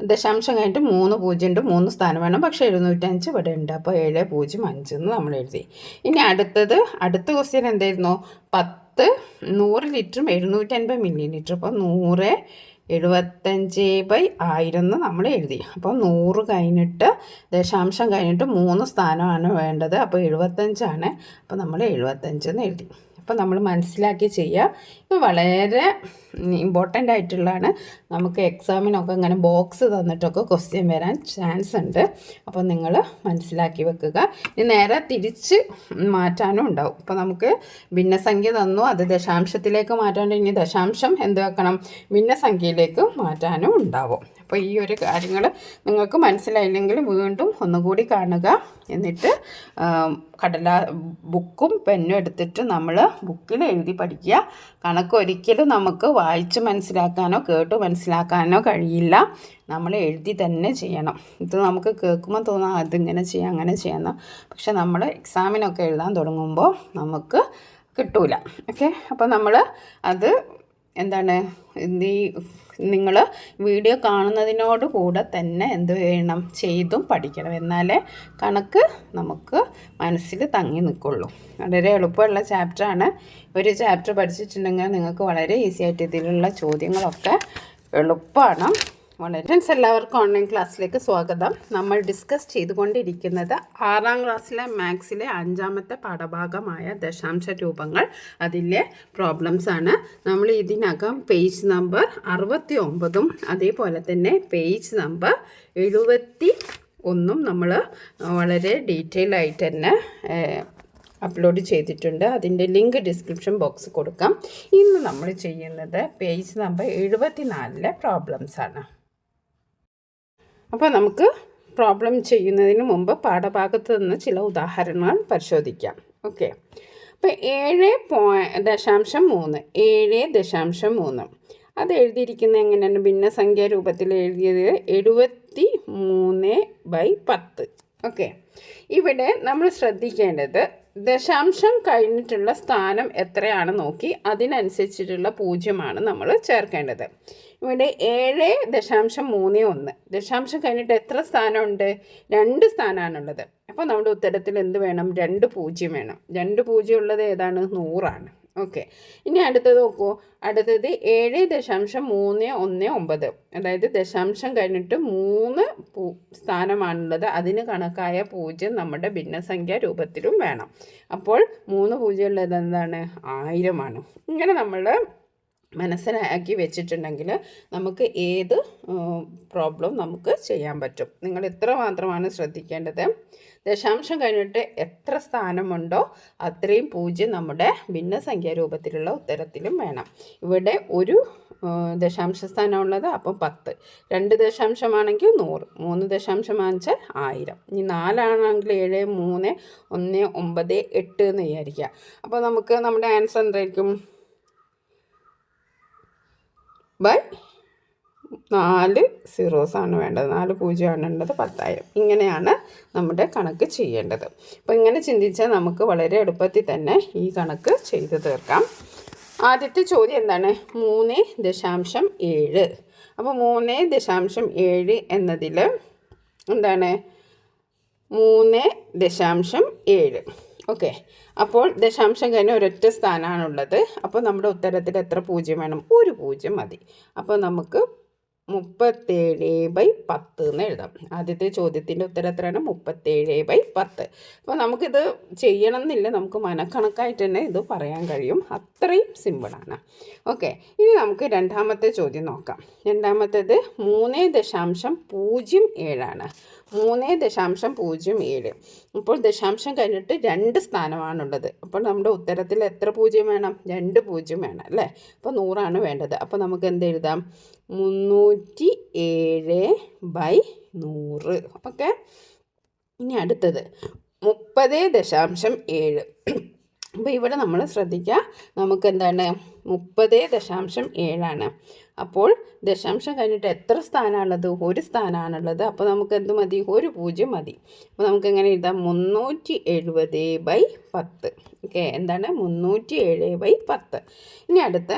ദശാംശം കഴിഞ്ഞിട്ട് 3 പൂജ്യം ഉണ്ട്, 3 സ്ഥാനം വേണം. പക്ഷേ 705 ഇവിടെ ഉണ്ട്. അപ്പോൾ 705 എന്ന് നമ്മൾ എഴുതി. ഇനി അടുത്ത ക്വസ്റ്റ്യൻ എന്തായിരുന്നു? 100 ലിറ്ററും 750 മില്ലി ലിറ്റർ. അപ്പോൾ 100/75/1000 എന്ന് നമ്മൾ എഴുതി. അപ്പോൾ 100 കഴിഞ്ഞിട്ട് ദശാംശം കഴിഞ്ഞിട്ട് 3 സ്ഥാനമാണ് വേണ്ടത്. അപ്പോൾ 75 അപ്പോൾ നമ്മൾ 75 എന്ന് എഴുതി. അപ്പോൾ നമ്മൾ മനസ്സിലാക്കി ചെയ്യുക. ഇത് വളരെ ഇമ്പോർട്ടൻ്റ് ആയിട്ടുള്ളതാണ്. നമുക്ക് എക്സാമിനൊക്കെ ഇങ്ങനെ ബോക്സ് തന്നിട്ടൊക്കെ ക്വസ്റ്റ്യൻ വരാൻ ചാൻസ് ഉണ്ട്. അപ്പോൾ നിങ്ങൾ മനസ്സിലാക്കി വെക്കുക. ഇനി നേരെ തിരിച്ച് മാറ്റാനും ഉണ്ടാവും. ഇപ്പോൾ നമുക്ക് ഭിന്നസംഖ്യ തന്നു, അത് ദശാംശത്തിലേക്ക് മാറ്റാണ്ട് ഇനി ദശാംശം എന്ത് വെക്കണം? ഭിന്നസംഖ്യയിലേക്ക് മാറ്റാനും ഉണ്ടാവും. അപ്പോൾ ഈ ഒരു കാര്യങ്ങൾ നിങ്ങൾക്ക് മനസ്സിലായില്ലെങ്കിൽ വീണ്ടും ഒന്നുകൂടി കാണുക. എന്നിട്ട് ബുക്കും പെന്നും എടുത്തിട്ട് നമ്മൾ ബുക്കിൽ എഴുതി പഠിക്കുക. കണക്ക് ഒരിക്കലും നമുക്ക് വായിച്ച് മനസ്സിലാക്കാനോ കേട്ട് മനസ്സിലാക്കാനോ കഴിയില്ല. നമ്മൾ എഴുതി തന്നെ ചെയ്യണം. ഇത് നമുക്ക് കേൾക്കുമ്പോൾ തോന്നാം അതിങ്ങനെ ചെയ്യാം അങ്ങനെ ചെയ്യാമെന്ന്. പക്ഷെ നമ്മൾ എക്സാമിനൊക്കെ എഴുതാൻ തുടങ്ങുമ്പോൾ നമുക്ക് കിട്ടൂല. ഓക്കെ, അപ്പോൾ നമ്മൾ അത് എന്താണ് നിങ്ങൾ വീഡിയോ കാണുന്നതിനോട് കൂടെ തന്നെ എന്ത് ചെയ്യണം? ചെയ്തും പഠിക്കണം. എന്നാലേ കണക്ക് നമുക്ക് മനസ്സിൽ തങ്ങി നിൽക്കുള്ളൂ. വളരെ എളുപ്പമുള്ള ചാപ്റ്ററാണ്. ഒരു ചാപ്റ്റർ പഠിച്ചിട്ടുണ്ടെങ്കിൽ നിങ്ങൾക്ക് വളരെ ഈസി ആയിട്ട് ഇതിലുള്ള ചോദ്യങ്ങളൊക്കെ എളുപ്പമാണ്. വളരെ എല്ലാവർക്കും ഓൺലൈൻ ക്ലാസ്സിലേക്ക് സ്വാഗതം. നമ്മൾ ഡിസ്കസ് ചെയ്തുകൊണ്ടിരിക്കുന്നത് 6ാം ക്ലാസ്സിലെ മാത്സിലെ 5ാമത്തെ പാഠഭാഗമായ ദശാംശ രൂപങ്ങൾ, അതിലെ പ്രോബ്ലംസ് ആണ്. നമ്മൾ ഇതിനകം പേജ് നമ്പർ 69 അതേപോലെ തന്നെ പേജ് നമ്പർ 71 നമ്മൾ വളരെ ഡീറ്റെയിൽ ആയിട്ട് തന്നെ അപ്ലോഡ് ചെയ്തിട്ടുണ്ട്. അതിൻ്റെ ലിങ്ക് ഡിസ്ക്രിപ്ഷൻ ബോക്സ് കൊടുക്കാം. ഇന്ന് നമ്മൾ ചെയ്യുന്നത് പേജ് നമ്പർ 74 പ്രോബ്ലംസ് ആണ്. അപ്പോൾ നമുക്ക് പ്രോബ്ലം ചെയ്യുന്നതിന് മുമ്പ് പാഠഭാഗത്ത് നിന്ന് ചില ഉദാഹരണങ്ങൾ പരിശോധിക്കാം. ഓക്കെ, അപ്പോൾ 7.3 അത് എഴുതിയിരിക്കുന്നത് എങ്ങനെയാണ്? ഭിന്നസംഖ്യ രൂപത്തിൽ എഴുതിയത് 73/10. ഓക്കെ, ഇവിടെ നമ്മൾ ശ്രദ്ധിക്കേണ്ടത് ദശാംശം കഴിഞ്ഞിട്ടുള്ള സ്ഥാനം എത്രയാണ് നോക്കി അതിനനുസരിച്ചിട്ടുള്ള 0 നമ്മൾ ചേർക്കേണ്ടത്. ഇവിടെ 7.31 ദശാംശം കഴിഞ്ഞിട്ട് എത്ര സ്ഥാനമുണ്ട്? 2 സ്ഥാനമാണുള്ളത്. അപ്പോൾ നമ്മുടെ ഉത്തരത്തിൽ എന്ത് വേണം? 2 പൂജ്യം വേണം. 2 പൂജ്യം ഉള്ളത് ഏതാണ്? 100. ഓക്കെ, ഇനി അടുത്തത് നോക്കൂ. അടുത്തത് 7.319 അതായത് ദശാംശം കഴിഞ്ഞിട്ട് 3 സ്ഥാനമാണുള്ളത്. അതിന് കണക്കായ 0 നമ്മുടെ ഭിന്നസംഖ്യ രൂപത്തിലും വേണം. അപ്പോൾ 3 പൂജ്യം ഉള്ളത് എന്താണ്? 1000. ഇങ്ങനെ നമ്മൾ മനസ്സിലാക്കി വെച്ചിട്ടുണ്ടെങ്കിൽ നമുക്ക് ഏത് പ്രോബ്ലം നമുക്ക് ചെയ്യാൻ പറ്റും. നിങ്ങൾ ഇത്ര മാത്രമാണ് ശ്രദ്ധിക്കേണ്ടത്. ദശാംശം കഴിഞ്ഞിട്ട് എത്ര സ്ഥാനമുണ്ടോ അത്രയും 0 നമ്മുടെ ഭിന്നസംഖ്യ രൂപത്തിലുള്ള ഉത്തരത്തിലും വേണം. ഇവിടെ ഒരു ദശാംശ സ്ഥാനമുള്ളത്, അപ്പം 10. 2 ദശാംശമാണെങ്കിൽ 100, 3 ദശാംശമാണെച്ചാൽ 1000. ഇനി 4 ആണെങ്കിൽ 7, 3, 1, 9, 8 എന്ന് വിചാരിക്കുക. അപ്പോൾ നമുക്ക് നമ്മുടെ ആൻസർ എന്തായിരിക്കും? 4 സീറോസാണ് വേണ്ടത്, 4 പൂജ്യമാണ് വേണ്ടത്, 10,000. ഇങ്ങനെയാണ് നമ്മുടെ കണക്ക് ചെയ്യേണ്ടത്. അപ്പോൾ ഇങ്ങനെ ചിന്തിച്ചാൽ നമുക്ക് വളരെ എളുപ്പത്തിൽ തന്നെ ഈ കണക്ക് ചെയ്ത് തീർക്കാം. ആദ്യത്തെ ചോദ്യം എന്താണ്? 3.7. അപ്പോൾ 3.7 എന്നതിൽ എന്താണ്? 3.7. ഓക്കെ, അപ്പോൾ ദശാംശം കഴിഞ്ഞ ഒരൊറ്റ സ്ഥാനമാണുള്ളത്. അപ്പോൾ നമ്മുടെ ഉത്തരത്തിൽ എത്ര 0 വേണം? 1 പൂജ്യം മതി. അപ്പോൾ നമുക്ക് 37/10 എന്ന് എഴുതാം. ആദ്യത്തെ ചോദ്യത്തിൻ്റെ ഉത്തരം എത്രയാണ്? 37/10. അപ്പോൾ നമുക്കിത് ചെയ്യണം എന്നില്ല, നമുക്ക് മനക്കണക്കായിട്ട് തന്നെ ഇത് പറയാൻ കഴിയും. അത്രയും സിമ്പിളാണ്. ഓക്കെ, ഇനി നമുക്ക് രണ്ടാമത്തെ ചോദ്യം നോക്കാം. രണ്ടാമത്തേത് 3.07. 3.07. അപ്പോൾ ദശാംശം കഴിഞ്ഞിട്ട് 2 സ്ഥാനമാണുള്ളത്. അപ്പോൾ നമ്മുടെ ഉത്തരത്തിൽ എത്ര 0 വേണം? 2 പൂജ്യം വേണം അല്ലേ? അപ്പോൾ 100 വേണ്ടത്. അപ്പോൾ നമുക്ക് എന്ത് എഴുതാം? 307/100. ഓക്കെ, ഇനി അടുത്തത് 30.7. അപ്പോൾ ഇവിടെ നമ്മൾ ശ്രദ്ധിക്കുക, നമുക്ക് എന്താണ്? 30.7. അപ്പോൾ ദശാംശം കഴിഞ്ഞിട്ട് എത്ര സ്ഥാനമാണുള്ളത്? 1 സ്ഥാനമാണുള്ളത്. അപ്പോൾ നമുക്ക് എന്ത് മതി? 1 പൂജ്യം മതി. അപ്പോൾ നമുക്ക് എങ്ങനെ എഴുതാം? 370/10. ഓക്കെ, എന്താണ്? 307/10. ഇനി അടുത്ത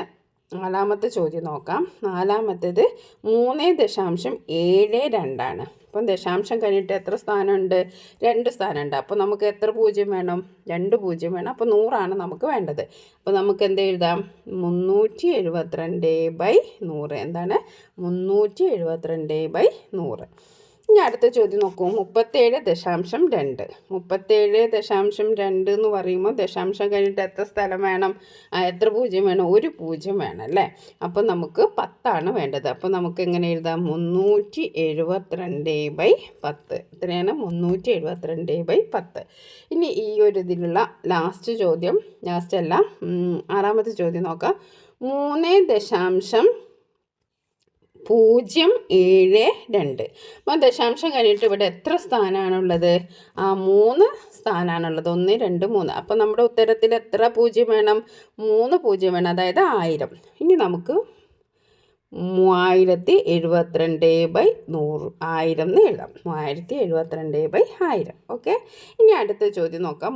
നാലാമത്തെ ചോദ്യം നോക്കാം. നാലാമത്തേത് 3.72 അപ്പം ദശാംശം കഴിഞ്ഞിട്ട് എത്ര സ്ഥാനമുണ്ട്? 2 സ്ഥാനമുണ്ട്. അപ്പോൾ നമുക്ക് എത്ര പൂജ്യം വേണം? 2 പൂജ്യം വേണം. അപ്പോൾ 100 നമുക്ക് വേണ്ടത്. അപ്പോൾ നമുക്ക് എന്ത് എഴുതാം? 372/100. എന്താണ്? 372/100. ഇനി അടുത്ത ചോദ്യം നോക്കൂ. 37.2. 37.2 എന്ന് പറയുമ്പോൾ ദശാംശം കഴിഞ്ഞിട്ട് എത്ര സ്ഥലം വേണം? എത്ര പൂജ്യം വേണം? 1 പൂജ്യം വേണം അല്ലേ? അപ്പോൾ നമുക്ക് 10 വേണ്ടത്. അപ്പോൾ നമുക്ക് എങ്ങനെ എഴുതാം? 372/10. എത്രയാണ്? 372/10. ഇനി ഈ ഒരു ഇതിലുള്ള ലാസ്റ്റ് ചോദ്യം, ലാസ്റ്റ് അല്ല, ആറാമത്തെ ചോദ്യം നോക്കാം. 3.072. അപ്പോൾ ദശാംശം കഴിഞ്ഞിട്ട് ഇവിടെ എത്ര സ്ഥാനമാണുള്ളത്? 3 സ്ഥാനമാണുള്ളത്. 1 2 3. അപ്പോൾ നമ്മുടെ ഉത്തരത്തിൽ എത്ര പൂജ്യം വേണം? 3 പൂജ്യം വേണം, അതായത് 1000. ഇനി നമുക്ക് 3072/100 1000 എന്ന് എഴുതാം. 3072/1000. ഓക്കെ. ഇനി അടുത്ത ചോദ്യം നോക്കാം.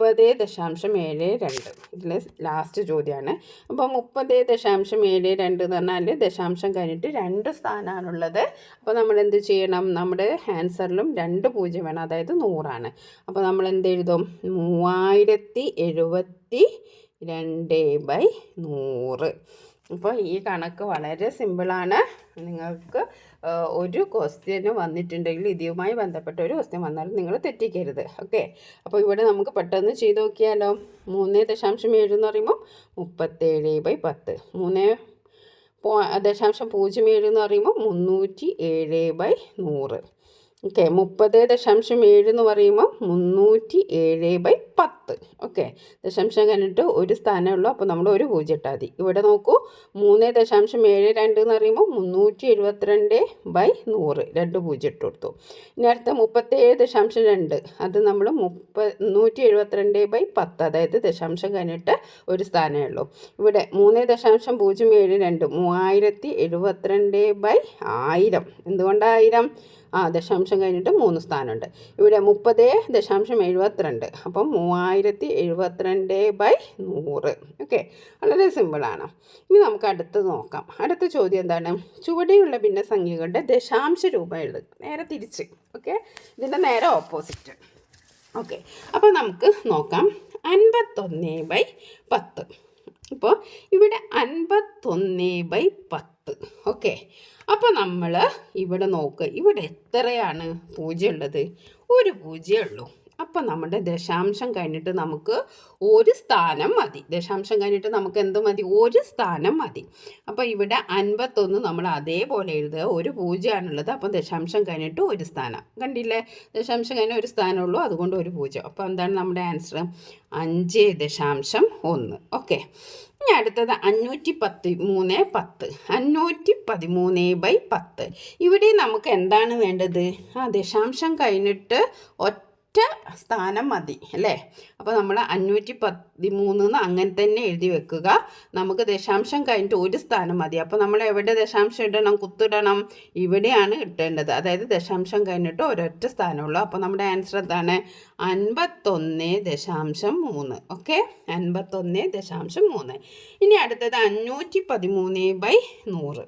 30.72. ഇതിൽ ലാസ്റ്റ് ചോദ്യമാണ്. അപ്പോൾ 30.72 എന്ന് പറഞ്ഞാൽ ദശാംശം കഴിഞ്ഞിട്ട് 2 സ്ഥാനമാണുള്ളത്. അപ്പോൾ നമ്മൾ എന്ത് ചെയ്യണം? നമ്മുടെ ആൻസറിലും 2 പൂജ്യം വേണം, അതായത് 100. അപ്പോൾ നമ്മൾ എന്ത് എഴുതും? 3072/100. അപ്പോൾ ഈ കണക്ക് വളരെ സിമ്പിളാണ്. നിങ്ങൾക്ക് ഒരു ക്വസ്റ്റ്യന് വന്നിട്ടുണ്ടെങ്കിൽ ഇതുമായി ബന്ധപ്പെട്ട ഒരു ക്വസ്റ്റ്യൻ വന്നാലും നിങ്ങൾ തെറ്റിക്കരുത്. ഓക്കെ. അപ്പോൾ ഇവിടെ നമുക്ക് പെട്ടെന്ന് ചെയ്ത് നോക്കിയാലോ. 3.7 എന്ന് പറയുമ്പോൾ 37/10. 3.07 എന്ന് പറയുമ്പോൾ 307/100. ഓക്കെ. 30.7 എന്ന് പറയുമ്പോൾ 307/10. ഓക്കെ. ദശാംശം കഴിഞ്ഞിട്ട് ഒരു സ്ഥാനമേ ഉള്ളൂ. അപ്പോൾ നമ്മൾ ഒരു പൂജ്യം ഇട്ടാൽ മതി. ഇവിടെ നോക്കൂ. 3.72 എന്ന് പറയുമ്പോൾ 372/100. 2 പൂജ്യം ഇട്ട് കൊടുത്തു. ഇനി അടുത്ത 37.2. അത് നമ്മൾ 172/10. അതായത് ദശാംശം കഴിഞ്ഞിട്ട് ഒരു സ്ഥാനമേ ഉള്ളൂ. ഇവിടെ 3.072 3072/1000. എന്തുകൊണ്ടാണ് 1000? ദശാംശം കഴിഞ്ഞിട്ട് 3 സ്ഥാനമുണ്ട്. ഇവിടെ 30.72. അപ്പം 3072/100. ഓക്കെ. വളരെ സിമ്പിളാണ്. ഇനി നമുക്ക് അടുത്തത് നോക്കാം. അടുത്ത ചോദ്യം എന്താണ്? ചുവടെയുള്ള ഭിന്നസംഖ്യകളുടെ ദശാംശ രൂപം എഴുതുക. നേരെ തിരിച്ച്. ഓക്കെ. ഇതിൻ്റെ നേരെ ഓപ്പോസിറ്റ്. ഓക്കെ. അപ്പോൾ നമുക്ക് നോക്കാം. 51/10. ഇപ്പോൾ ഇവിടെ 51/10. ഓക്കെ. അപ്പോൾ നമ്മൾ ഇവിടെ നോക്കുക. ഇവിടെ എത്രയാണ് പൂജ്യം ഉള്ളത്? ഒരു പൂജ്യമേ ഉള്ളൂ. അപ്പം നമ്മുടെ ദശാംശം കഴിഞ്ഞിട്ട് നമുക്ക് ഒരു സ്ഥാനം മതി. ദശാംശം കഴിഞ്ഞിട്ട് നമുക്ക് എന്ത് മതി? ഒരു സ്ഥാനം മതി. അപ്പോൾ ഇവിടെ 51 നമ്മൾ അതേപോലെ എഴുതുക. ഒരു പൂജ്യമാണുള്ളത്. അപ്പം ദശാംശം കഴിഞ്ഞിട്ട് ഒരു സ്ഥാനം. കണ്ടില്ലേ? ദശാംശം കഴിഞ്ഞ ഒരു സ്ഥാനമുള്ളൂ, അതുകൊണ്ട് ഒരു പൂജ്യം. അപ്പോൾ എന്താണ് നമ്മുടെ ആൻസർ? 5.1. ഓക്കെ. ഇനി അടുത്തത് 513/10. 513/10. ഇവിടെ നമുക്ക് എന്താണ് വേണ്ടത്? ദശാംശം കഴിഞ്ഞിട്ട് ഒറ്റ സ്ഥാനം മതി അല്ലേ? അപ്പോൾ നമ്മൾ 513 അങ്ങനെ തന്നെ എഴുതി വെക്കുക. നമുക്ക് ദശാംശം കഴിഞ്ഞിട്ട് ഒരു സ്ഥാനം മതി. അപ്പോൾ നമ്മൾ എവിടെ ദശാംശം ഇടണം? കുത്തിടണം. ഇവിടെയാണ് ഇട്ടേണ്ടത്. അതായത് ദശാംശം കഴിഞ്ഞിട്ട് ഒരൊറ്റ സ്ഥാനമുള്ളൂ. അപ്പോൾ നമ്മുടെ ആൻസർ എന്താണ്? 51.3. ഓക്കെ. 51.3. ഇനി അടുത്തത് 513/100.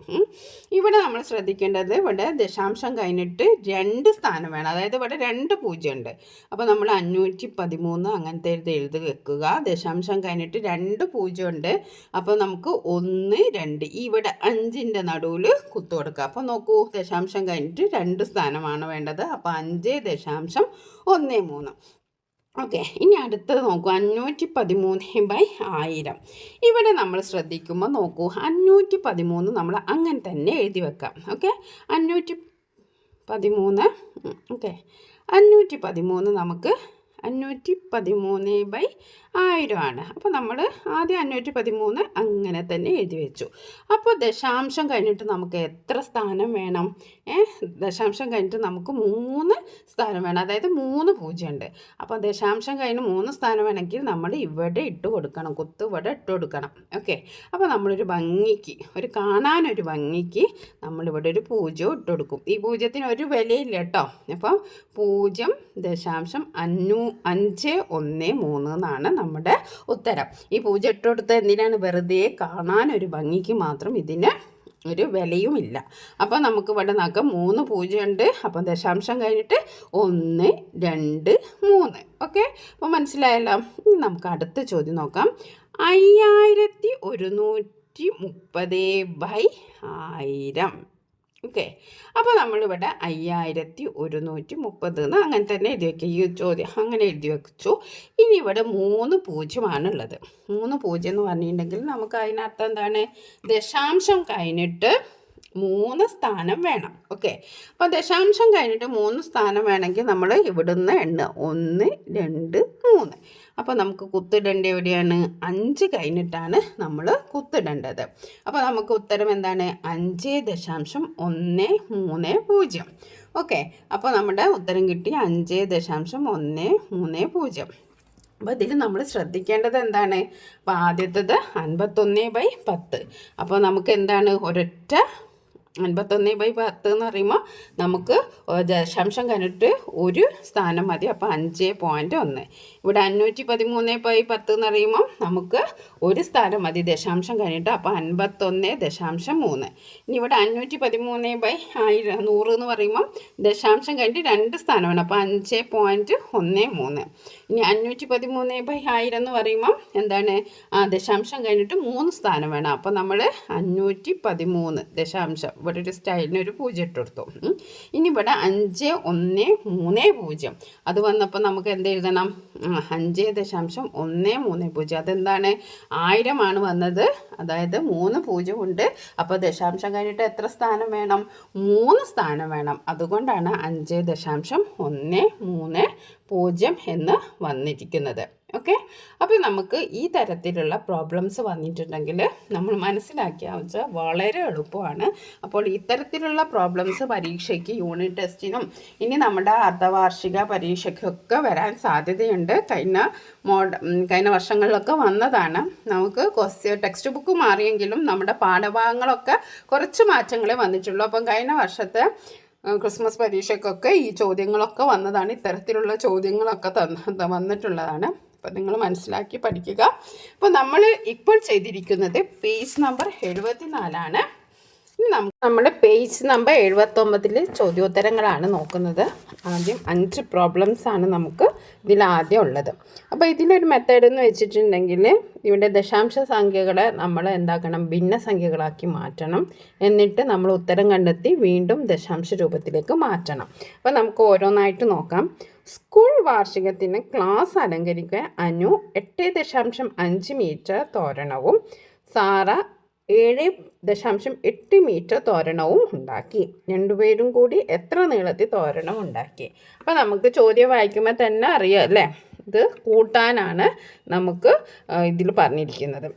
ഇവിടെ നമ്മൾ ശ്രദ്ധിക്കേണ്ടത്, ഇവിടെ ദശാംശം കഴിഞ്ഞിട്ട് 2 സ്ഥാനം വേണം. അതായത് ഇവിടെ 2 പൂജ്യം ഉണ്ട്. അപ്പോൾ നമ്മൾ 513 അങ്ങനത്തെ എഴുതി വെക്കുക. ദശാംശം കഴിഞ്ഞിട്ട് 2 പൂജ്യം ഉണ്ട്. അപ്പോൾ നമുക്ക് 1 2 ഇവിടെ 5ൻ്റെ നടുവിൽ കുത്തു കൊടുക്കുക. അപ്പോൾ നോക്കൂ, ദശാംശം കഴിഞ്ഞിട്ട് 2 സ്ഥാനമാണ് വേണ്ടത്. അപ്പോൾ 5.13. ഓക്കെ. ഇനി അടുത്തത് നോക്കൂ. 513/1000. ഇവിടെ നമ്മൾ ശ്രദ്ധിക്കുമ്പോൾ നോക്കൂ, 513 നമ്മൾ അങ്ങനെ തന്നെ എഴുതി വെക്കാം. ഓക്കെ. 513. ഓക്കെ. 513 നമുക്ക് 513/1000 ആണ്. അപ്പോൾ നമ്മൾ ആദ്യം 513 അങ്ങനെ തന്നെ എഴുതി വെച്ചു. അപ്പോൾ ദശാംശം കഴിഞ്ഞിട്ട് നമുക്ക് എത്ര സ്ഥാനം വേണം? ദശാംശം കഴിഞ്ഞിട്ട് നമുക്ക് 3 സ്ഥാനം വേണം. അതായത് 3 പൂജ്യം ഉണ്ട്. അപ്പോൾ ദശാംശം കഴിഞ്ഞ് 3 സ്ഥാനം വേണമെങ്കിൽ നമ്മൾ ഇവിടെ ഇട്ട് കൊടുക്കണം. കുത്ത് ഇവിടെ ഇട്ട് കൊടുക്കണം. ഓക്കെ. അപ്പോൾ നമ്മളൊരു ഭംഗിക്ക്, കാണാനൊരു ഭംഗിക്ക് നമ്മളിവിടെ ഒരു പൂജ്യം ഇട്ട് കൊടുക്കും. ഈ പൂജ്യത്തിന് ഒരു വിലയില്ല കേട്ടോ. അപ്പോൾ 0.5 513 എന്നാണ് നമ്മുടെ ഉത്തരം. ഈ 0 ഇട്ട് കൊടുത്ത എന്തിനാണ്? വെറുതെ കാണാനൊരു ഭംഗിക്ക് മാത്രം, ഇതിന് ഒരു വിലയുമില്ല. അപ്പോൾ നമുക്ക് ഇവിടെ നോക്കാം 3 0 ഉണ്ട്. അപ്പം ദശാംശം കഴിഞ്ഞിട്ട് 1 2 3. ഓക്കെ, അപ്പോൾ മനസ്സിലായല്ലോ. ഇനി നമുക്ക് അടുത്ത ചോദ്യം നോക്കാം. 5130/1000. ഓക്കെ, അപ്പോൾ നമ്മളിവിടെ 5130 എന്ന് അങ്ങനെ തന്നെ എഴുതി വയ്ക്കുക. ഈ ചോദ്യം അങ്ങനെ എഴുതി വെച്ചു. ഇനി ഇവിടെ 3 0 3 0 എന്ന് പറഞ്ഞിട്ടുണ്ടെങ്കിൽ നമുക്ക് അതിനർത്ഥം എന്താണ്? ദശാംശം കഴിഞ്ഞിട്ട് 3 സ്ഥാനം വേണം. ഓക്കെ, അപ്പോൾ ദശാംശം കഴിഞ്ഞിട്ട് 3 സ്ഥാനം വേണമെങ്കിൽ നമ്മൾ ഇവിടുന്ന് എണ്ണുക 1 2 3. അപ്പോൾ നമുക്ക് കുത്തിടേണ്ട എവിടെയാണ്? 5 കഴിഞ്ഞിട്ടാണ് നമ്മൾ കുത്തിടേണ്ടത്. അപ്പോൾ നമുക്ക് ഉത്തരം എന്താണ്? 5.130. ഓക്കെ, അപ്പോൾ നമ്മുടെ ഉത്തരം കിട്ടി 5.130. അപ്പോൾ ഇതിൽ നമ്മൾ ശ്രദ്ധിക്കേണ്ടത് എന്താണ്? അപ്പോൾ ആദ്യത്തേത് 51/10. അപ്പോൾ നമുക്ക് എന്താണ്? ഒരൊറ്റ 51/10 എന്ന് പറയുമ്പോൾ നമുക്ക് ദശാംശം കഴിഞ്ഞിട്ട് ഒരു സ്ഥാനം മതി. അപ്പോൾ 5.1. ഇവിടെ 513/10 എന്ന് പറയുമ്പോൾ നമുക്ക് ഒരു സ്ഥാനം മതി ദശാംശം കഴിഞ്ഞിട്ട്. അപ്പോൾ 51.3. ഇനി ഇവിടെ 513/100 എന്ന് പറയുമ്പോൾ ദശാംശം കഴിഞ്ഞിട്ട് 2 സ്ഥാനമാണ്. അപ്പോൾ 5.13. ഇനി 513/1000 എന്ന് പറയുമ്പോൾ എന്താണ്? ദശാംശം കഴിഞ്ഞിട്ട് 3 സ്ഥാനം വേണം. അപ്പോൾ നമ്മൾ 513 ദശാംശം ഇവിടെ ഒരു സ്റ്റൈലിന് ഒരു 0 ഇട്ട് കൊടുത്തു. ഇനി ഇവിടെ 5130 അത് വന്നപ്പോൾ നമുക്ക് എന്ത് എഴുതണം? 5.130. അതെന്താണ്? 1000 വന്നത്. അതായത് 3 0 ഉണ്ട്. അപ്പോൾ ദശാംശം കഴിഞ്ഞിട്ട് എത്ര സ്ഥാനം വേണം? 3 സ്ഥാനം വേണം. അതുകൊണ്ടാണ് 5.130 എന്ന് വന്നിരിക്കുന്നത്. ഓക്കെ, അപ്പോൾ നമുക്ക് ഈ തരത്തിലുള്ള പ്രോബ്ലംസ് വന്നിട്ടുണ്ടെങ്കിൽ നമ്മൾ മനസ്സിലാക്കിയാൽ വെച്ചാൽ വളരെ എളുപ്പമാണ്. അപ്പോൾ ഇത്തരത്തിലുള്ള പ്രോബ്ലംസ് പരീക്ഷയ്ക്ക്, യൂണിറ്റ് ടെസ്റ്റിനും ഇനി നമ്മുടെ അർദ്ധവാർഷിക പരീക്ഷയ്ക്കൊക്കെ വരാൻ സാധ്യതയുണ്ട്. കഴിഞ്ഞ വർഷങ്ങളിലൊക്കെ വന്നതാണ്. നമുക്ക് ടെക്സ്റ്റ് ബുക്ക് മാറിയെങ്കിലും നമ്മുടെ പാഠഭാഗങ്ങളൊക്കെ കുറച്ച് മാറ്റങ്ങളെ വന്നിട്ടുള്ളൂ. അപ്പം കഴിഞ്ഞ വർഷത്തെ ക്രിസ്മസ് പരീക്ഷയ്ക്കൊക്കെ ഈ ചോദ്യങ്ങളൊക്കെ വന്നതാണ്. ഇത്തരത്തിലുള്ള ചോദ്യങ്ങളൊക്കെ വന്നിട്ടുള്ളതാണ്. അപ്പോൾ നിങ്ങൾ മനസ്സിലാക്കി പഠിക്കുക. അപ്പോൾ നമ്മൾ ഇപ്പോൾ ചെയ്തിരിക്കുന്നത് പേജ് നമ്പർ 74. ഇനി നമ്മൾ പേജ് നമ്പർ 79 ചോദ്യോത്തരങ്ങളാണ് നോക്കുന്നത്. ആദ്യം 5 പ്രോബ്ലംസ് ആണ് നമുക്ക് ഇതിലാദ്യം ഉള്ളത്. അപ്പോൾ ഇതിലൊരു മെത്തേഡ് എന്ന് വെച്ചിട്ടുണ്ടെങ്കിൽ ഇവിടെ ദശാംശ സംഖ്യകളെ നമ്മൾ എന്താക്കണം? ഭിന്നസംഖ്യകളാക്കി മാറ്റണം. എന്നിട്ട് നമ്മൾ ഉത്തരം കണ്ടെത്തി വീണ്ടും ദശാംശ രൂപത്തിലേക്ക് മാറ്റണം. അപ്പോൾ നമുക്ക് ഓരോന്നായിട്ട് നോക്കാം. സ്കൂൾ വാർഷികത്തിന് ക്ലാസ് അലങ്കരിക്കാൻ അനു 8.5 മീറ്റർ തോരണവും സാറ 7.8 മീറ്റർ തോരണവും ഉണ്ടാക്കി. രണ്ടുപേരും കൂടി എത്ര നീളത്തിൽ തോരണം ഉണ്ടാക്കി? അപ്പോൾ നമുക്ക് ചോദ്യം വായിക്കുമ്പോൾ തന്നെ അറിയാം അല്ലേ? ഇത് കൂട്ടാനാണ് നമുക്ക് ഇതിൽ പറഞ്ഞിരിക്കുന്നത്.